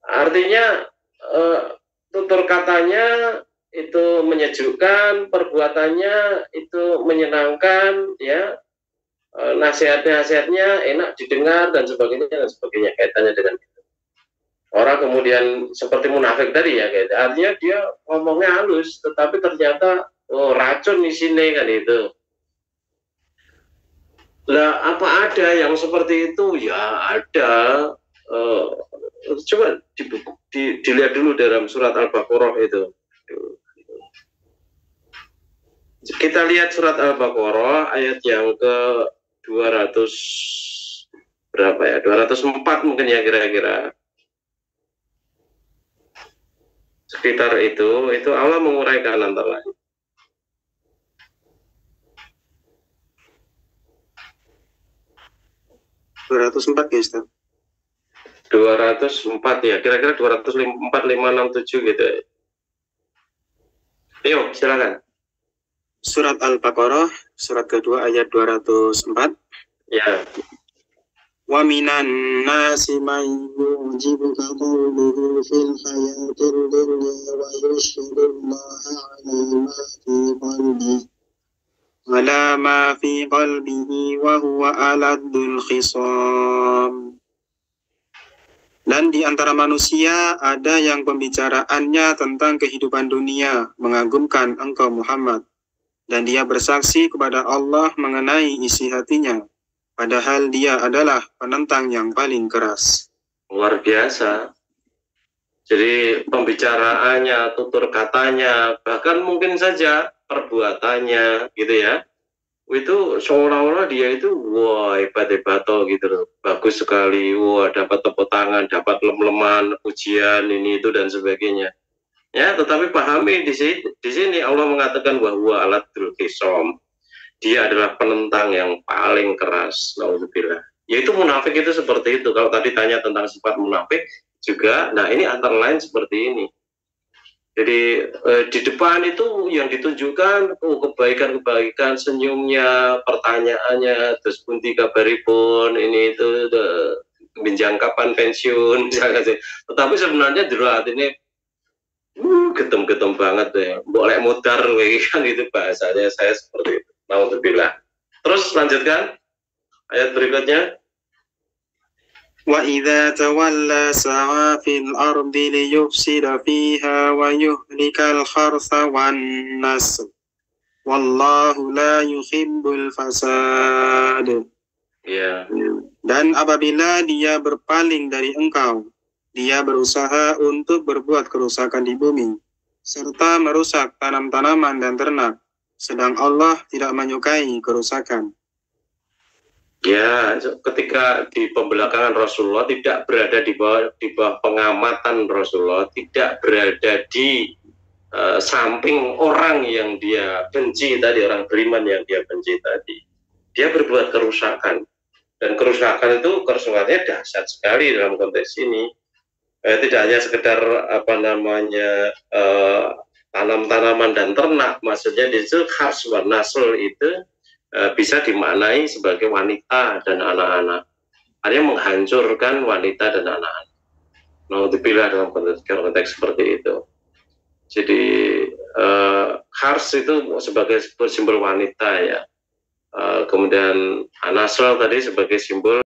Artinya tutur katanya itu menyejukkan, perbuatannya itu menyenangkan, ya, nasihatnya enak didengar dan sebagainya kaitannya dengan itu. Orang kemudian seperti munafik tadi, ya, gitu. Artinya dia ngomongnya halus, tetapi ternyata racun di sini, kan itu. Lah, apa ada yang seperti itu? Ya ada. Coba dilihat dulu dalam surat Al-Baqarah itu. Kita lihat surat Al-Baqarah ayat yang ke 200 berapa ya? 204 mungkin ya, kira-kira. Sekitar itu Allah menguraikan antara lain. (204) ya, Ustaz. 204 ya, kira-kira 204, 5, 6, 7 gitu. Ayo, silakan. Surat Al-Baqarah, surat kedua ayat 204. Ya. Wa minan nasi may yu'jibuka qawluhu fil hayatil dunya wa yushhidullaha ala ma fi qalbihi wa huwa aladul khisam. Dan di antara manusia ada yang pembicaraannya tentang kehidupan dunia mengagumkan engkau Muhammad, dan dia bersaksi kepada Allah mengenai isi hatinya, padahal dia adalah penentang yang paling keras. Luar biasa. Jadi pembicaraannya, tutur katanya, bahkan mungkin saja perbuatannya, gitu ya, itu seolah-olah dia itu wah hebat-hebat gitu loh, bagus sekali, wah dapat tepuk tangan, dapat lem-leman, pujian ini itu dan sebagainya. Ya, tetapi pahami di sini Allah mengatakan bahwa aladul khisom, dia adalah penentang yang paling keras. Naudzubillah. Yaitu munafik itu seperti itu. Kalau tadi tanya tentang sifat munafik juga, nah ini antara lain seperti ini. Jadi di depan itu yang ditunjukkan kebaikan-kebaikan, senyumnya, pertanyaannya, terus bunti kabaripun, ini itu binjang kapan pensiun, tetapi sebenarnya di luar ini getem-getem banget ya, boleh mutar kan itu bahasanya, saya seperti itu. Naudzubillah. Terus lanjutkan ayat berikutnya. Wa idza tawalla sa'a fil ardi liyufsida fiha wa yuhlikal kharsa wan nasl. Wallahu la yuhibbul fasad. Ya. Dan apabila dia berpaling dari engkau, dia berusaha untuk berbuat kerusakan di bumi, serta merusak tanam-tanaman dan ternak, sedang Allah tidak menyukai kerusakan. Ya, ketika di pembelakangan Rasulullah tidak berada di bawah pengamatan Rasulullah, tidak berada di samping orang yang dia benci tadi, orang beriman yang dia benci tadi, dia berbuat kerusakan, dan kerusakan itu kerusakannya dahsyat sekali dalam konteks ini. Tidak hanya sekedar tanam-tanaman dan ternak, maksudnya di situ khars wa nasl itu bisa dimaknai sebagai wanita dan anak-anak. Artinya menghancurkan wanita dan anak-anak. Naudzubillah dalam konteks seperti itu. Jadi khars itu sebagai simbol wanita ya. Kemudian nasl tadi sebagai simbol